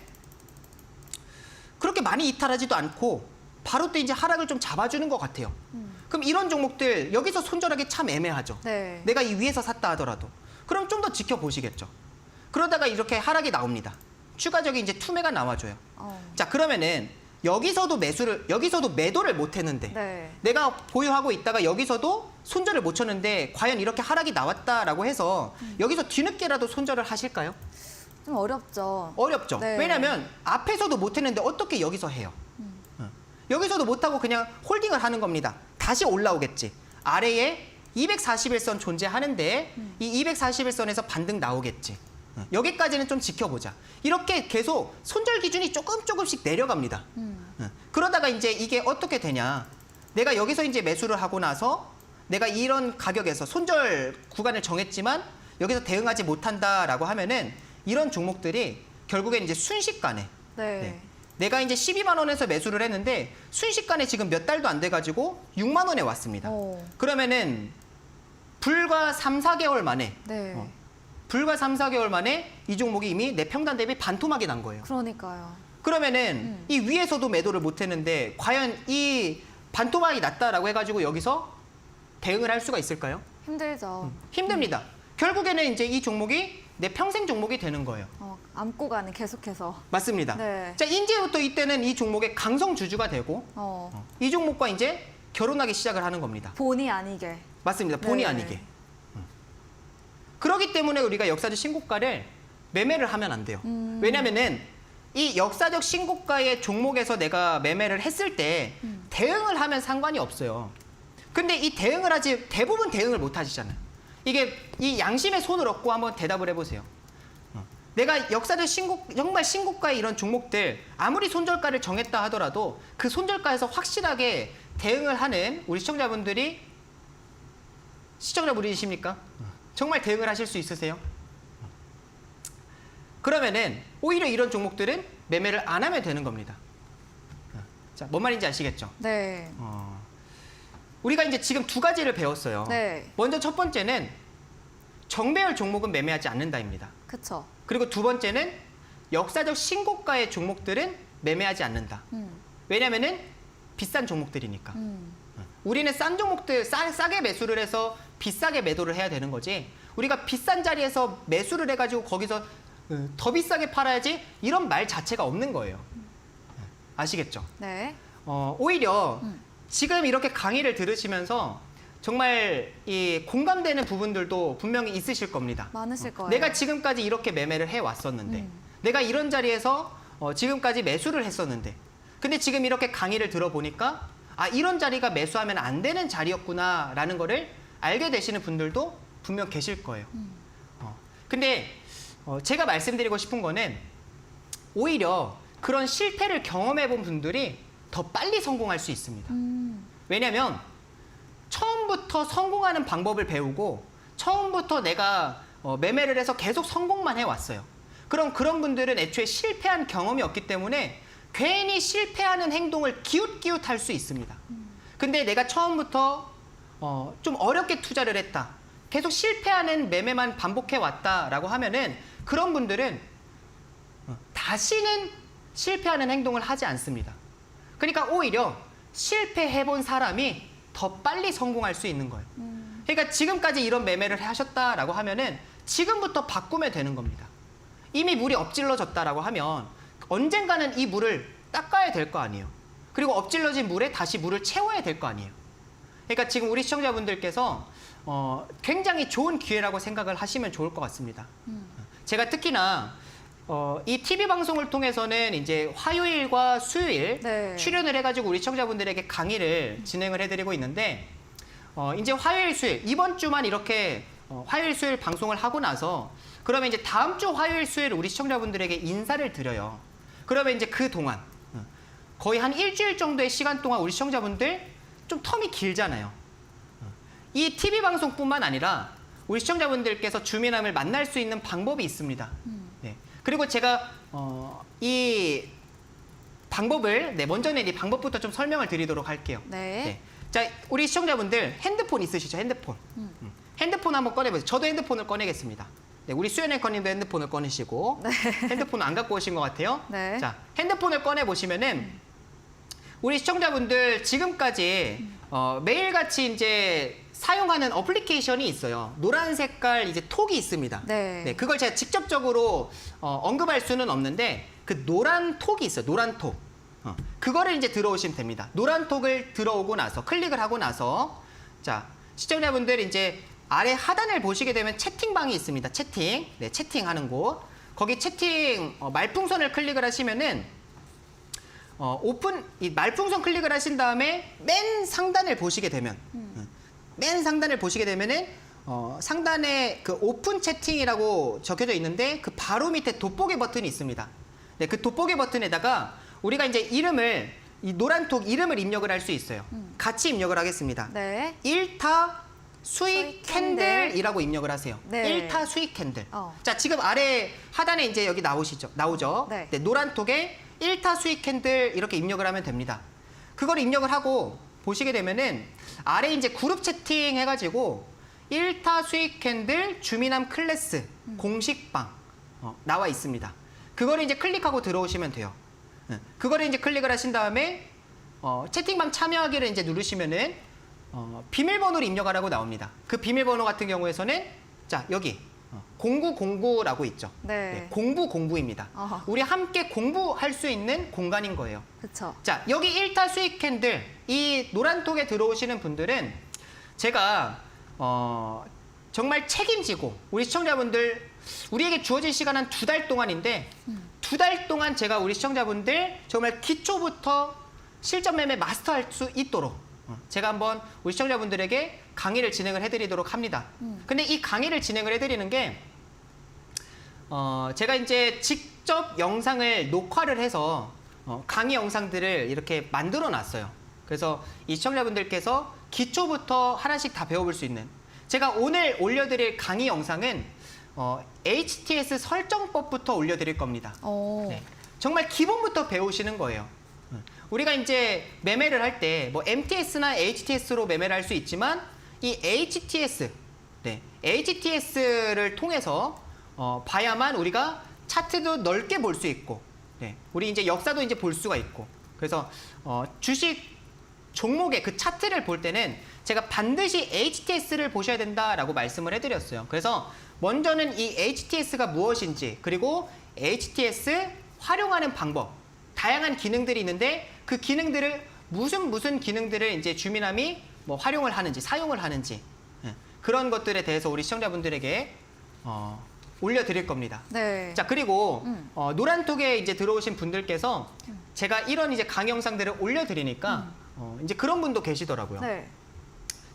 그렇게 많이 이탈하지도 않고 바로 또 이제 하락을 좀 잡아주는 것 같아요. 그럼 이런 종목들 여기서 손절하기 참 애매하죠. 네. 내가 이 위에서 샀다 하더라도. 그럼 좀 더 지켜보시겠죠. 그러다가 이렇게 하락이 나옵니다. 추가적인 이제 투매가 나와줘요. 자, 그러면은 여기서도 매도를 못 했는데 네. 내가 보유하고 있다가 여기서도 손절을 못 쳤는데 과연 이렇게 하락이 나왔다라고 해서 여기서 뒤늦게라도 손절을 하실까요? 좀 어렵죠. 어렵죠. 네. 왜냐하면 앞에서도 못 했는데 어떻게 여기서 해요? 여기서도 못하고 그냥 홀딩을 하는 겁니다. 다시 올라오겠지. 아래에 241선 존재하는데 이 241선에서 반등 나오겠지. 여기까지는 좀 지켜보자. 이렇게 계속 손절 기준이 조금씩 내려갑니다. 그러다가 이제 이게 어떻게 되냐. 내가 여기서 이제 매수를 하고 나서 내가 이런 가격에서 손절 구간을 정했지만 여기서 대응하지 못한다라고 하면은 이런 종목들이 결국엔 이제 순식간에 네. 내가 이제 12만 원에서 매수를 했는데 순식간에 지금 몇 달도 안 돼가지고 6만 원에 왔습니다. 그러면은 불과 3, 4개월 만에 네. 불과 3, 4개월 만에 이 종목이 이미 내 평단 대비 반토막이 난 거예요. 그러니까요. 그러면은 이 위에서도 매도를 못 했는데 과연 이 반토막이 났다라고 해가지고 여기서 대응을 할 수가 있을까요? 힘들죠. 힘듭니다. 결국에는 이제 이 종목이 내 평생 종목이 되는 거예요. 안고 가는 계속해서. 맞습니다. 네. 자, 이제부터 이때는 이 종목의 강성 주주가 되고 이 종목과 이제 결혼하기 시작을 하는 겁니다. 본의 아니게. 맞습니다. 본의 네. 아니게. 그렇기 때문에 우리가 역사적 신고가를 매매를 하면 안 돼요. 왜냐면은 이 역사적 신고가의 종목에서 내가 매매를 했을 때 대응을 하면 상관이 없어요. 근데 이 대부분 대응을 못 하시잖아요. 이게 이 양심의 손을 얻고 한번 대답을 해보세요. 내가 역사적 정말 신고가의 이런 종목들 아무리 손절가를 정했다 하더라도 그 손절가에서 확실하게 대응을 하는 우리 시청자분이십니까? 정말 대응을 하실 수 있으세요? 그러면은 오히려 이런 종목들은 매매를 안 하면 되는 겁니다. 자, 뭔 말인지 아시겠죠? 네. 우리가 이제 지금 두 가지를 배웠어요. 네. 먼저 첫 번째는 정배열 종목은 매매하지 않는다입니다. 그쵸. 그리고 두 번째는 역사적 신고가의 종목들은 매매하지 않는다. 왜냐면은 비싼 종목들이니까. 우리는 싼 종목들 싸게 매수를 해서 비싸게 매도를 해야 되는 거지. 우리가 비싼 자리에서 매수를 해가지고 거기서 더 비싸게 팔아야지 이런 말 자체가 없는 거예요. 아시겠죠? 네. 오히려 지금 이렇게 강의를 들으시면서 정말 이 공감되는 부분들도 분명히 있으실 겁니다. 많으실 거예요. 내가 지금까지 이렇게 매매를 해왔었는데 내가 이런 자리에서 지금까지 매수를 했었는데 근데 지금 이렇게 강의를 들어보니까 아, 이런 자리가 매수하면 안 되는 자리였구나라는 거를 알게 되시는 분들도 분명 계실 거예요. 근데 제가 말씀드리고 싶은 거는 오히려 그런 실패를 경험해 본 분들이 더 빨리 성공할 수 있습니다. 왜냐하면 처음부터 성공하는 방법을 배우고 처음부터 내가 매매를 해서 계속 성공만 해왔어요. 그럼 그런 분들은 애초에 실패한 경험이 없기 때문에 괜히 실패하는 행동을 기웃기웃할 수 있습니다. 근데 내가 처음부터 좀 어렵게 투자를 했다. 계속 실패하는 매매만 반복해왔다라고 하면은 그런 분들은 다시는 실패하는 행동을 하지 않습니다. 그러니까 오히려 실패해본 사람이 더 빨리 성공할 수 있는 거예요. 그러니까 지금까지 이런 매매를 하셨다라고 하면은 지금부터 바꾸면 되는 겁니다. 이미 물이 엎질러졌다라고 하면 언젠가는 이 물을 닦아야 될 거 아니에요. 그리고 엎질러진 물에 다시 물을 채워야 될 거 아니에요. 그러니까 지금 우리 시청자분들께서 굉장히 좋은 기회라고 생각을 하시면 좋을 것 같습니다. 제가 특히나 이 TV 방송을 통해서는 이제 화요일과 수요일 네. 출연을 해가지고 우리 시청자분들에게 강의를 진행을 해드리고 있는데 이제 화요일, 수요일 이번 주만 이렇게 화요일, 수요일 방송을 하고 나서 그러면 이제 다음 주 화요일, 수요일 우리 시청자분들에게 인사를 드려요. 그러면 이제 그 동안 거의 한 일주일 정도의 시간 동안 우리 시청자분들 좀 텀이 길잖아요. 이 TV 방송뿐만 아니라 우리 시청자분들께서 주민함을 만날 수 있는 방법이 있습니다. 네. 그리고 제가 이 방법을 먼저는 이 방법부터 좀 설명을 드리도록 할게요. 네. 자, 우리 시청자분들 핸드폰 있으시죠? 핸드폰. 핸드폰 한번 꺼내보세요. 저도 핸드폰을 꺼내겠습니다. 네, 우리 수연 앵커님도 핸드폰을 꺼내시고 핸드폰 안 갖고 오신 것 같아요. 네. 자, 핸드폰을 꺼내보시면은 우리 시청자분들 지금까지 매일같이 이제 사용하는 어플리케이션이 있어요. 노란 색깔 이제 톡이 있습니다. 네. 그걸 제가 직접적으로 언급할 수는 없는데 그 노란 톡이 있어요. 노란 톡. 그거를 이제 들어오시면 됩니다. 노란 톡을 들어오고 나서 클릭을 하고 나서 자, 시청자분들 이제 아래 하단을 보시게 되면 채팅방이 있습니다. 채팅. 네, 채팅하는 곳. 거기 채팅 말풍선을 클릭을 하시면은 오픈 이 말풍선 클릭을 하신 다음에 맨 상단을 보시게 되면 맨 상단을 보시게 되면은 상단에 그 오픈 채팅이라고 적혀져 있는데 그 바로 밑에 돋보기 버튼이 있습니다. 네, 그 돋보기 버튼에다가 우리가 이제 이름을 이 노란 톡 이름을 입력을 할 수 있어요. 같이 입력을 하겠습니다. 네. 일타 수익 수익 캔들. 캔들이라고 입력을 하세요. 네. 일타 수익 캔들. 어. 자, 지금 아래 하단에 이제 여기 나오죠. 네. 네, 노란 톡에 일타 수익 캔들 이렇게 입력을 하면 됩니다. 그걸 입력을 하고 보시게 되면은 아래 이제 그룹 채팅 해가지고 일타 수익 캔들 주민함 클래스 공식방 나와 있습니다. 그거를 이제 클릭하고 들어오시면 돼요. 그거를 이제 클릭을 하신 다음에 채팅방 참여하기를 이제 누르시면은 비밀번호를 입력하라고 나옵니다. 그 비밀번호 같은 경우에서는 자 여기 0909라고 있죠. 네. 공부입니다. 어허. 우리 함께 공부할 수 있는 공간인 거예요. 그쵸. 자, 여기 일타 수익 캔들 이 노란 톡에 들어오시는 분들은 제가 정말 책임지고 우리 시청자분들 우리에게 주어진 시간 한 2달 동안인데 2달 동안 제가 우리 시청자분들 정말 기초부터 실전 매매 마스터할 수 있도록 제가 한번 우리 시청자분들에게 강의를 진행을 해드리도록 합니다. 근데 이 강의를 진행을 해드리는 게 제가 이제 직접 영상을 녹화를 해서 강의 영상들을 이렇게 만들어 놨어요. 그래서 이 시청자분들께서 기초부터 하나씩 다 배워볼 수 있는 제가 오늘 올려드릴 강의 영상은 HTS 설정법부터 올려드릴 겁니다. 오. 네. 정말 기본부터 배우시는 거예요. 우리가 이제 매매를 할 때 뭐 MTS나 HTS로 매매를 할 수 있지만 이 HTS, 네, HTS를 통해서 봐야만 우리가 차트도 넓게 볼 수 있고, 네, 우리 이제 역사도 이제 볼 수가 있고, 그래서 주식 종목의 그 차트를 볼 때는 제가 반드시 HTS를 보셔야 된다라고 말씀을 해드렸어요. 그래서 먼저는 이 HTS가 무엇인지 그리고 HTS 활용하는 방법, 다양한 기능들이 있는데 그 기능들을 무슨 기능들을 이제 주민함이 뭐 활용을 하는지 사용을 하는지 그런 것들에 대해서 우리 시청자분들에게 올려드릴 겁니다. 네. 자, 그리고 노란톡에 이제 들어오신 분들께서 제가 이런 이제 강의 영상들을 올려드리니까 이제 그런 분도 계시더라고요. 네.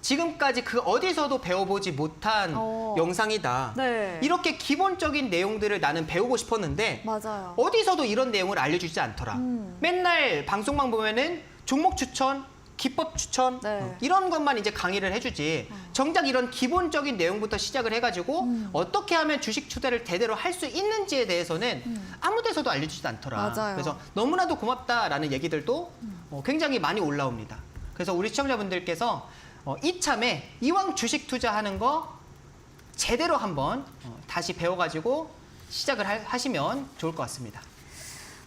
지금까지 그 어디서도 배워보지 못한 영상이다. 네. 이렇게 기본적인 내용들을 나는 배우고 싶었는데 맞아요. 어디서도 이런 내용을 알려주지 않더라. 맨날 방송만 보면은 종목 추천, 기법 추천 네. 이런 것만 이제 강의를 해주지. 정작 이런 기본적인 내용부터 시작을 해가지고 어떻게 하면 주식 투자를 대대로 할 수 있는지에 대해서는 아무 데서도 알려주지도 않더라. 맞아요. 그래서 너무나도 고맙다라는 얘기들도 굉장히 많이 올라옵니다. 그래서 우리 시청자분들께서 이참에 이왕 주식 투자하는 거 제대로 한번 다시 배워가지고 시작을 하시면 좋을 것 같습니다.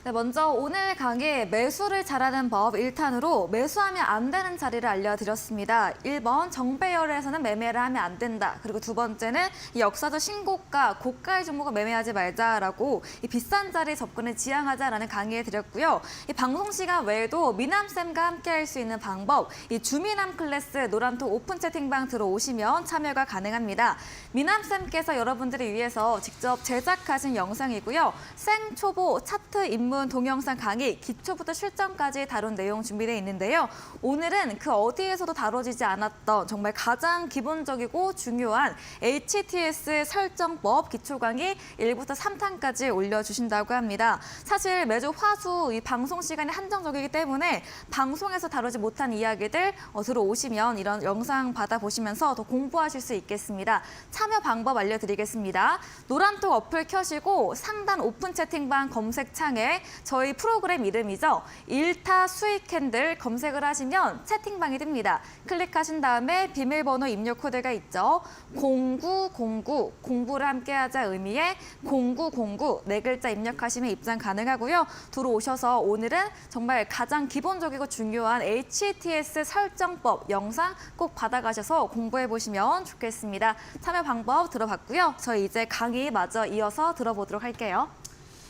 네, 먼저 오늘 강의 매수를 잘하는 법 1탄으로 매수하면 안 되는 자리를 알려드렸습니다. 1번 정배열에서는 매매를 하면 안 된다. 그리고 두 번째는 이 역사적 신고가, 고가의 종목을 매매하지 말자라고 이 비싼 자리 접근을 지향하자라는 강의를 드렸고요. 이 방송 시간 외에도 미남쌤과 함께 할 수 있는 방법, 이 주미남 클래스 노란톡 오픈 채팅방 들어오시면 참여가 가능합니다. 미남쌤께서 여러분들을 위해서 직접 제작하신 영상이고요. 생초보 차트 입문 동영상 강의, 기초부터 실전까지 다룬 내용 준비되어 있는데요. 오늘은 그 어디에서도 다뤄지지 않았던 정말 가장 기본적이고 중요한 HTS 설정법 기초 강의 1부터 3탄까지 올려주신다고 합니다. 사실 매주 화수 이 방송 시간이 한정적이기 때문에 방송에서 다루지 못한 이야기들 들어오시면 이런 영상 받아보시면서 더 공부하실 수 있겠습니다. 참여 방법 알려드리겠습니다. 노란톡 어플 켜시고 상단 오픈 채팅방 검색창에 저희 프로그램 이름이죠. 1타 수익 캔들 검색을 하시면 채팅방이 뜹니다. 클릭하신 다음에 비밀번호 입력 코드가 있죠. 0909 공부를 함께하자 의미의 0909 네 글자 입력하시면 입장 가능하고요. 들어오셔서 오늘은 정말 가장 기본적이고 중요한 HTS 설정법 영상 꼭 받아가셔서 공부해 보시면 좋겠습니다. 참여 방법 들어봤고요. 저희 이제 강의 마저 이어서 들어보도록 할게요.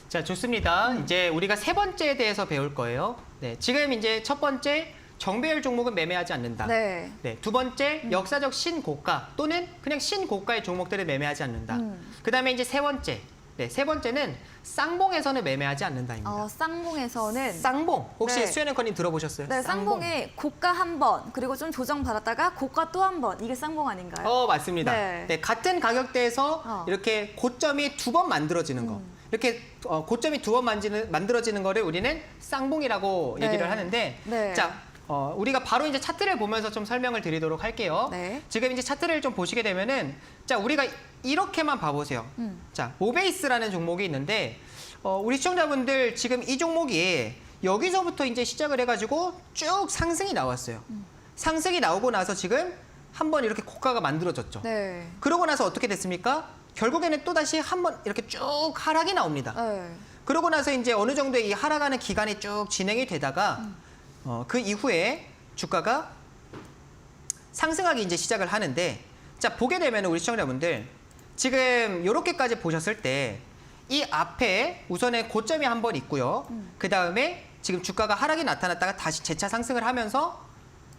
자, 좋습니다. 이제 우리가 세 번째에 대해서 배울 거예요. 네, 지금 이제 첫 번째 정배열 종목은 매매하지 않는다. 네. 네, 두 번째 역사적 신고가 또는 그냥 신고가의 종목들을 매매하지 않는다. 그다음에 이제 세 번째. 네, 세 번째는 쌍봉에서는 매매하지 않는다입니다. 쌍봉에서는 쌍봉 혹시 네. 수연 앵커님 들어보셨어요? 네, 쌍봉이 고가 한 번, 그리고 좀 조정받았다가 고가 또 한 번. 이게 쌍봉 아닌가요? 맞습니다. 네. 네, 같은 가격대에서 이렇게 고점이 두 번 만들어지는 거. 이렇게 고점이 두 번 만들어지는 거를 우리는 쌍봉이라고 네. 얘기를 하는데, 네. 자, 우리가 바로 이제 차트를 보면서 좀 설명을 드리도록 할게요. 네. 지금 이제 차트를 좀 보시게 되면은, 자, 우리가 이렇게만 봐보세요. 자, 모베이스라는 종목이 있는데, 우리 시청자분들 지금 이 종목이 여기서부터 이제 시작을 해가지고 쭉 상승이 나왔어요. 상승이 나오고 나서 지금 한번 이렇게 고가가 만들어졌죠. 네. 그러고 나서 어떻게 됐습니까? 결국에는 또다시 한번 이렇게 쭉 하락이 나옵니다. 네. 그러고 나서 이제 어느 정도 이 하락하는 기간이 쭉 진행이 되다가 그 이후에 주가가 상승하기 이제 시작을 하는데, 자, 보게 되면 우리 시청자분들 지금 이렇게까지 보셨을 때 이 앞에 우선에 고점이 한 번 있고요. 그 다음에 지금 주가가 하락이 나타났다가 다시 재차 상승을 하면서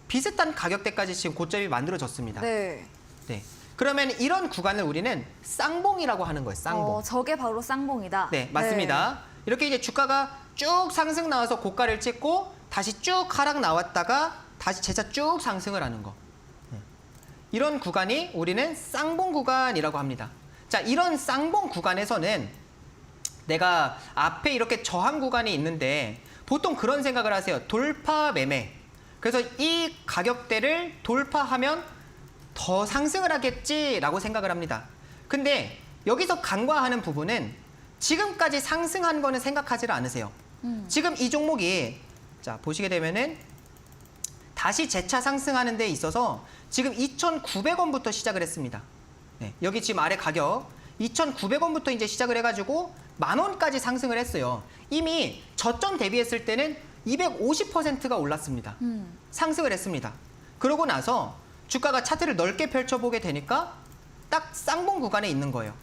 비슷한 가격대까지 지금 고점이 만들어졌습니다. 네. 네. 그러면 이런 구간을 우리는 쌍봉이라고 하는 거예요. 쌍봉. 저게 바로 쌍봉이다. 네, 맞습니다. 이렇게 이제 주가가 쭉 상승 나와서 고가를 찍고 다시 쭉 하락 나왔다가 다시 재차 쭉 상승을 하는 거. 네. 이런 구간이 우리는 쌍봉 구간이라고 합니다. 자, 이런 쌍봉 구간에서는 내가 앞에 이렇게 저항 구간이 있는데 보통 그런 생각을 하세요. 돌파 매매. 그래서 이 가격대를 돌파하면 더 상승을 하겠지라고 생각을 합니다. 근데 여기서 간과하는 부분은 지금까지 상승한 거는 생각하지 않으세요. 지금 이 종목이 자 보시게 되면은 다시 재차 상승하는 데 있어서 지금 2,900원부터 시작을 했습니다. 네, 여기 지금 아래 가격 2,900원부터 이제 시작을 해가지고 10,000원까지 상승을 했어요. 이미 저점 대비했을 때는 250%가 올랐습니다. 상승을 했습니다. 그러고 나서 주가가 차트를 넓게 펼쳐보게 되니까 딱 쌍봉 구간에 있는 거예요.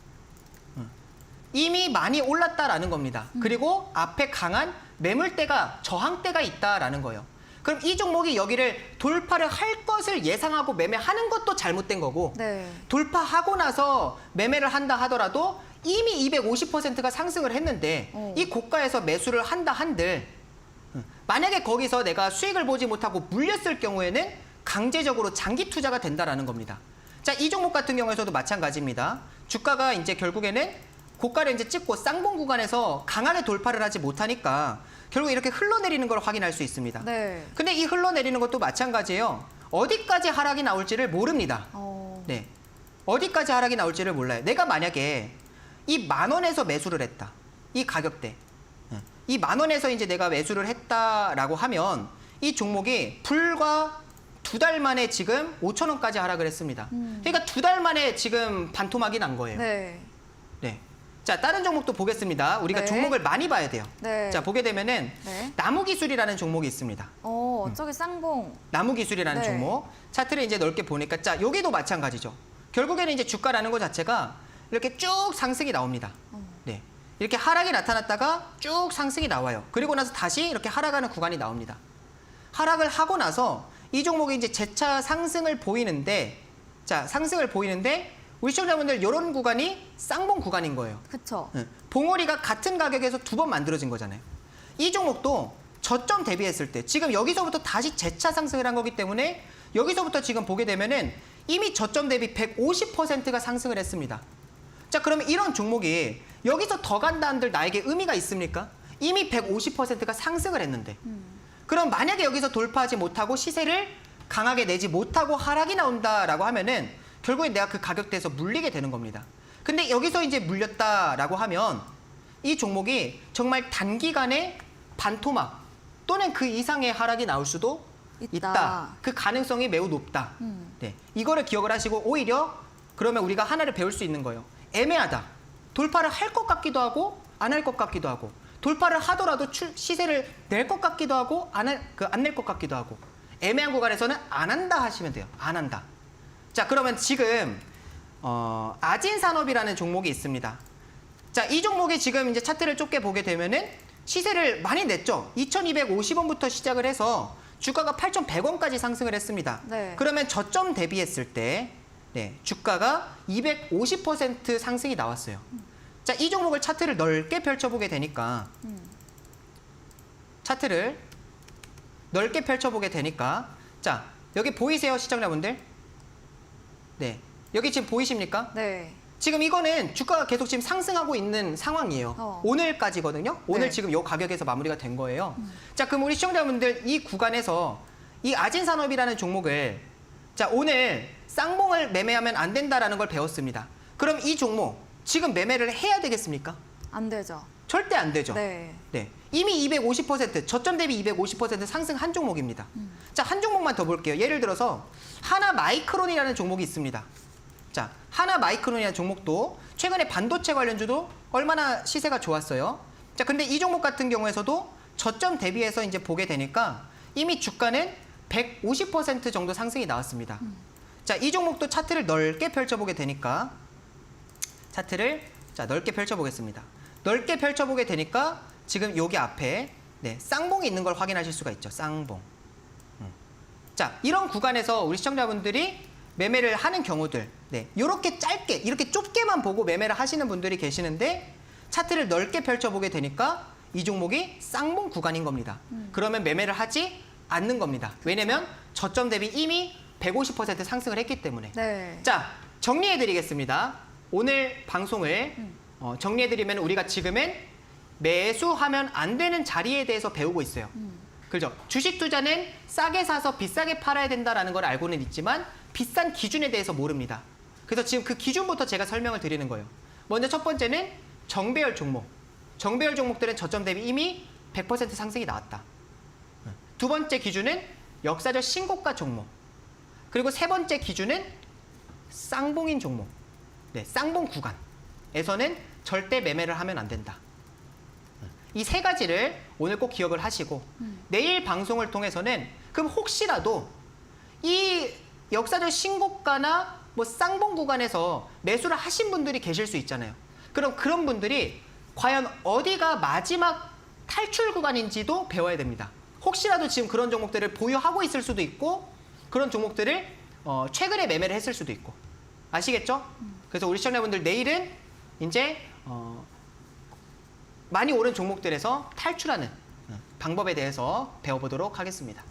이미 많이 올랐다라는 겁니다. 그리고 앞에 강한 매물대가, 저항대가 있다라는 거예요. 그럼 이 종목이 여기를 돌파를 할 것을 예상하고 매매하는 것도 잘못된 거고, 네. 돌파하고 나서 매매를 한다 하더라도 이미 250%가 상승을 했는데 이 고가에서 매수를 한다 한들 만약에 거기서 내가 수익을 보지 못하고 물렸을 경우에는 강제적으로 장기 투자가 된다라는 겁니다. 자, 이 종목 같은 경우에서도 마찬가지입니다. 주가가 이제 결국에는 고가를 이제 찍고 쌍봉 구간에서 강하게 돌파를 하지 못하니까 결국 이렇게 흘러내리는 걸 확인할 수 있습니다. 네. 근데 이 흘러내리는 것도 마찬가지예요. 어디까지 하락이 나올지를 모릅니다. 네. 어디까지 하락이 나올지를 몰라요. 내가 만약에 이 10,000원에서 매수를 했다. 이 가격대. 이 10,000원에서 이제 내가 매수를 했다라고 하면 이 종목이 불과 2달 만에 지금 5,000원까지 하락을 했습니다. 그러니까 2달 만에 지금 반토막이 난 거예요. 네. 네. 자, 다른 종목도 보겠습니다. 우리가 네. 종목을 많이 봐야 돼요. 네. 자, 보게 되면은 네. 나무기술이라는 종목이 있습니다. 저기 쌍봉. 나무기술이라는 네. 종목. 차트를 이제 넓게 보니까 자, 여기도 마찬가지죠. 결국에는 이제 주가라는 것 자체가 이렇게 쭉 상승이 나옵니다. 네. 이렇게 하락이 나타났다가 쭉 상승이 나와요. 그리고 나서 다시 이렇게 하락하는 구간이 나옵니다. 하락을 하고 나서 이 종목이 이제 재차 상승을 보이는데, 자, 상승을 보이는데 우리 시청자분들 이런 구간이 쌍봉 구간인 거예요. 그쵸. 네. 봉오리가 같은 가격에서 두 번 만들어진 거잖아요. 이 종목도 저점 대비했을 때 지금 여기서부터 다시 재차 상승을 한 거기 때문에 여기서부터 지금 보게 되면은 이미 저점 대비 150%가 상승을 했습니다. 자, 그러면 이런 종목이 여기서 더 간다 한들 나에게 의미가 있습니까? 이미 150%가 상승을 했는데. 그럼 만약에 여기서 돌파하지 못하고 시세를 강하게 내지 못하고 하락이 나온다라고 하면은 결국엔 내가 그 가격대에서 물리게 되는 겁니다. 근데 여기서 이제 물렸다라고 하면 이 종목이 정말 단기간에 반토막 또는 그 이상의 하락이 나올 수도 있다. 그 가능성이 매우 높다. 네, 이거를 기억을 하시고 오히려 그러면 우리가 하나를 배울 수 있는 거예요. 애매하다. 돌파를 할 것 같기도 하고 안 할 것 같기도 하고 돌파를 하더라도 시세를 낼 것 같기도 하고 안 낼 것 같기도 하고 애매한 구간에서는 안 한다 하시면 돼요. 안 한다. 자, 그러면 지금 아진산업이라는 종목이 있습니다. 자, 이 종목이 지금 이제 차트를 좁게 보게 되면은 시세를 많이 냈죠. 2,250원부터 시작을 해서 주가가 8,100원까지 상승을 했습니다. 네. 그러면 저점 대비했을 때 네, 주가가 250% 상승이 나왔어요. 자, 이 종목을 차트를 넓게 펼쳐보게 되니까 차트를 넓게 펼쳐보게 되니까 자, 여기 보이세요, 시청자분들? 네, 여기 지금 보이십니까? 네. 지금 이거는 주가가 계속 지금 상승하고 있는 상황이에요. 오늘까지거든요. 오늘 네. 지금 이 가격에서 마무리가 된 거예요. 자, 그럼 우리 시청자분들 이 구간에서 이 아진산업이라는 종목을 자, 오늘 쌍봉을 매매하면 안 된다라는 걸 배웠습니다. 그럼 이 종목 지금 매매를 해야 되겠습니까? 안 되죠. 절대 안 되죠. 네. 네. 이미 250% 저점 대비 250% 상승한 종목입니다. 자, 한 종목만 더 볼게요. 예를 들어서 하나마이크론이라는 종목이 있습니다. 자, 하나마이크론이라는 종목도 최근에 반도체 관련주도 얼마나 시세가 좋았어요. 자, 근데 이 종목 같은 경우에서도 저점 대비해서 이제 보게 되니까 이미 주가는 150% 정도 상승이 나왔습니다. 자, 이 종목도 차트를 넓게 펼쳐보게 되니까 차트를 자, 넓게 펼쳐보겠습니다. 넓게 펼쳐보게 되니까 지금 여기 앞에 네, 쌍봉이 있는 걸 확인하실 수가 있죠. 쌍봉. 자, 이런 구간에서 우리 시청자분들이 매매를 하는 경우들 네, 이렇게 짧게 이렇게 좁게만 보고 매매를 하시는 분들이 계시는데 차트를 넓게 펼쳐보게 되니까 이 종목이 쌍봉 구간인 겁니다. 그러면 매매를 하지 않는 겁니다. 왜냐면 저점 대비 이미 150% 상승을 했기 때문에. 네. 자, 정리해드리겠습니다. 오늘 방송을 정리해드리면 우리가 지금은 매수하면 안 되는 자리에 대해서 배우고 있어요. 그죠? 주식 투자는 싸게 사서 비싸게 팔아야 된다는 걸 알고는 있지만 비싼 기준에 대해서 모릅니다. 그래서 지금 그 기준부터 제가 설명을 드리는 거예요. 먼저 첫 번째는 정배열 종목. 정배열 종목들은 저점 대비 이미 100% 상승이 나왔다. 두 번째 기준은 역사적 신고가 종목. 그리고 세 번째 기준은 쌍봉인 종목. 네, 쌍봉 구간에서는 절대 매매를 하면 안 된다. 이 세 가지를 오늘 꼭 기억을 하시고 내일 방송을 통해서는 그럼 혹시라도 이 역사적 신고가나 뭐 쌍봉 구간에서 매수를 하신 분들이 계실 수 있잖아요. 그럼 그런 분들이 과연 어디가 마지막 탈출 구간인지도 배워야 됩니다. 혹시라도 지금 그런 종목들을 보유하고 있을 수도 있고 그런 종목들을 최근에 매매를 했을 수도 있고 아시겠죠? 그래서 우리 시청자분들 내일은 이제 많이 오른 종목들에서 탈출하는 방법에 대해서 배워보도록 하겠습니다.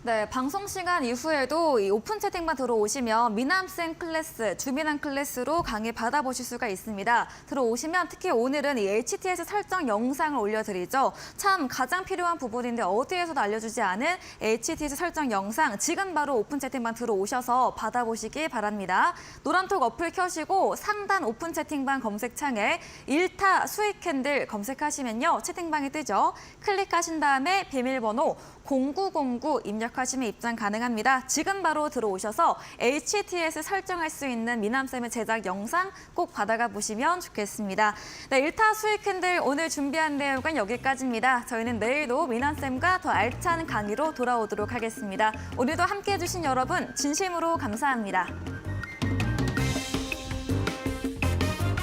네, 방송 시간 이후에도 이 오픈 채팅방 들어오시면 미남생 클래스, 주민남 클래스로 강의 받아보실 수가 있습니다. 들어오시면 특히 오늘은 이 HTS 설정 영상을 올려드리죠. 참 가장 필요한 부분인데 어디에서도 알려주지 않은 HTS 설정 영상 지금 바로 오픈 채팅방 들어오셔서 받아보시기 바랍니다. 노란톡 어플 켜시고 상단 오픈 채팅방 검색창에 1타 수익 캔들 검색하시면요. 채팅방이 뜨죠. 클릭하신 다음에 비밀번호 0909 입력하시면 입장 가능합니다. 지금 바로 들어오셔서 HTS 설정할 수 있는 미남쌤의 제작 영상 꼭 받아가 보시면 좋겠습니다. 네, 일타 수익 캔들 오늘 준비한 내용은 여기까지입니다. 저희는 내일도 미남쌤과 더 알찬 강의로 돌아오도록 하겠습니다. 오늘도 함께해 주신 여러분 진심으로 감사합니다.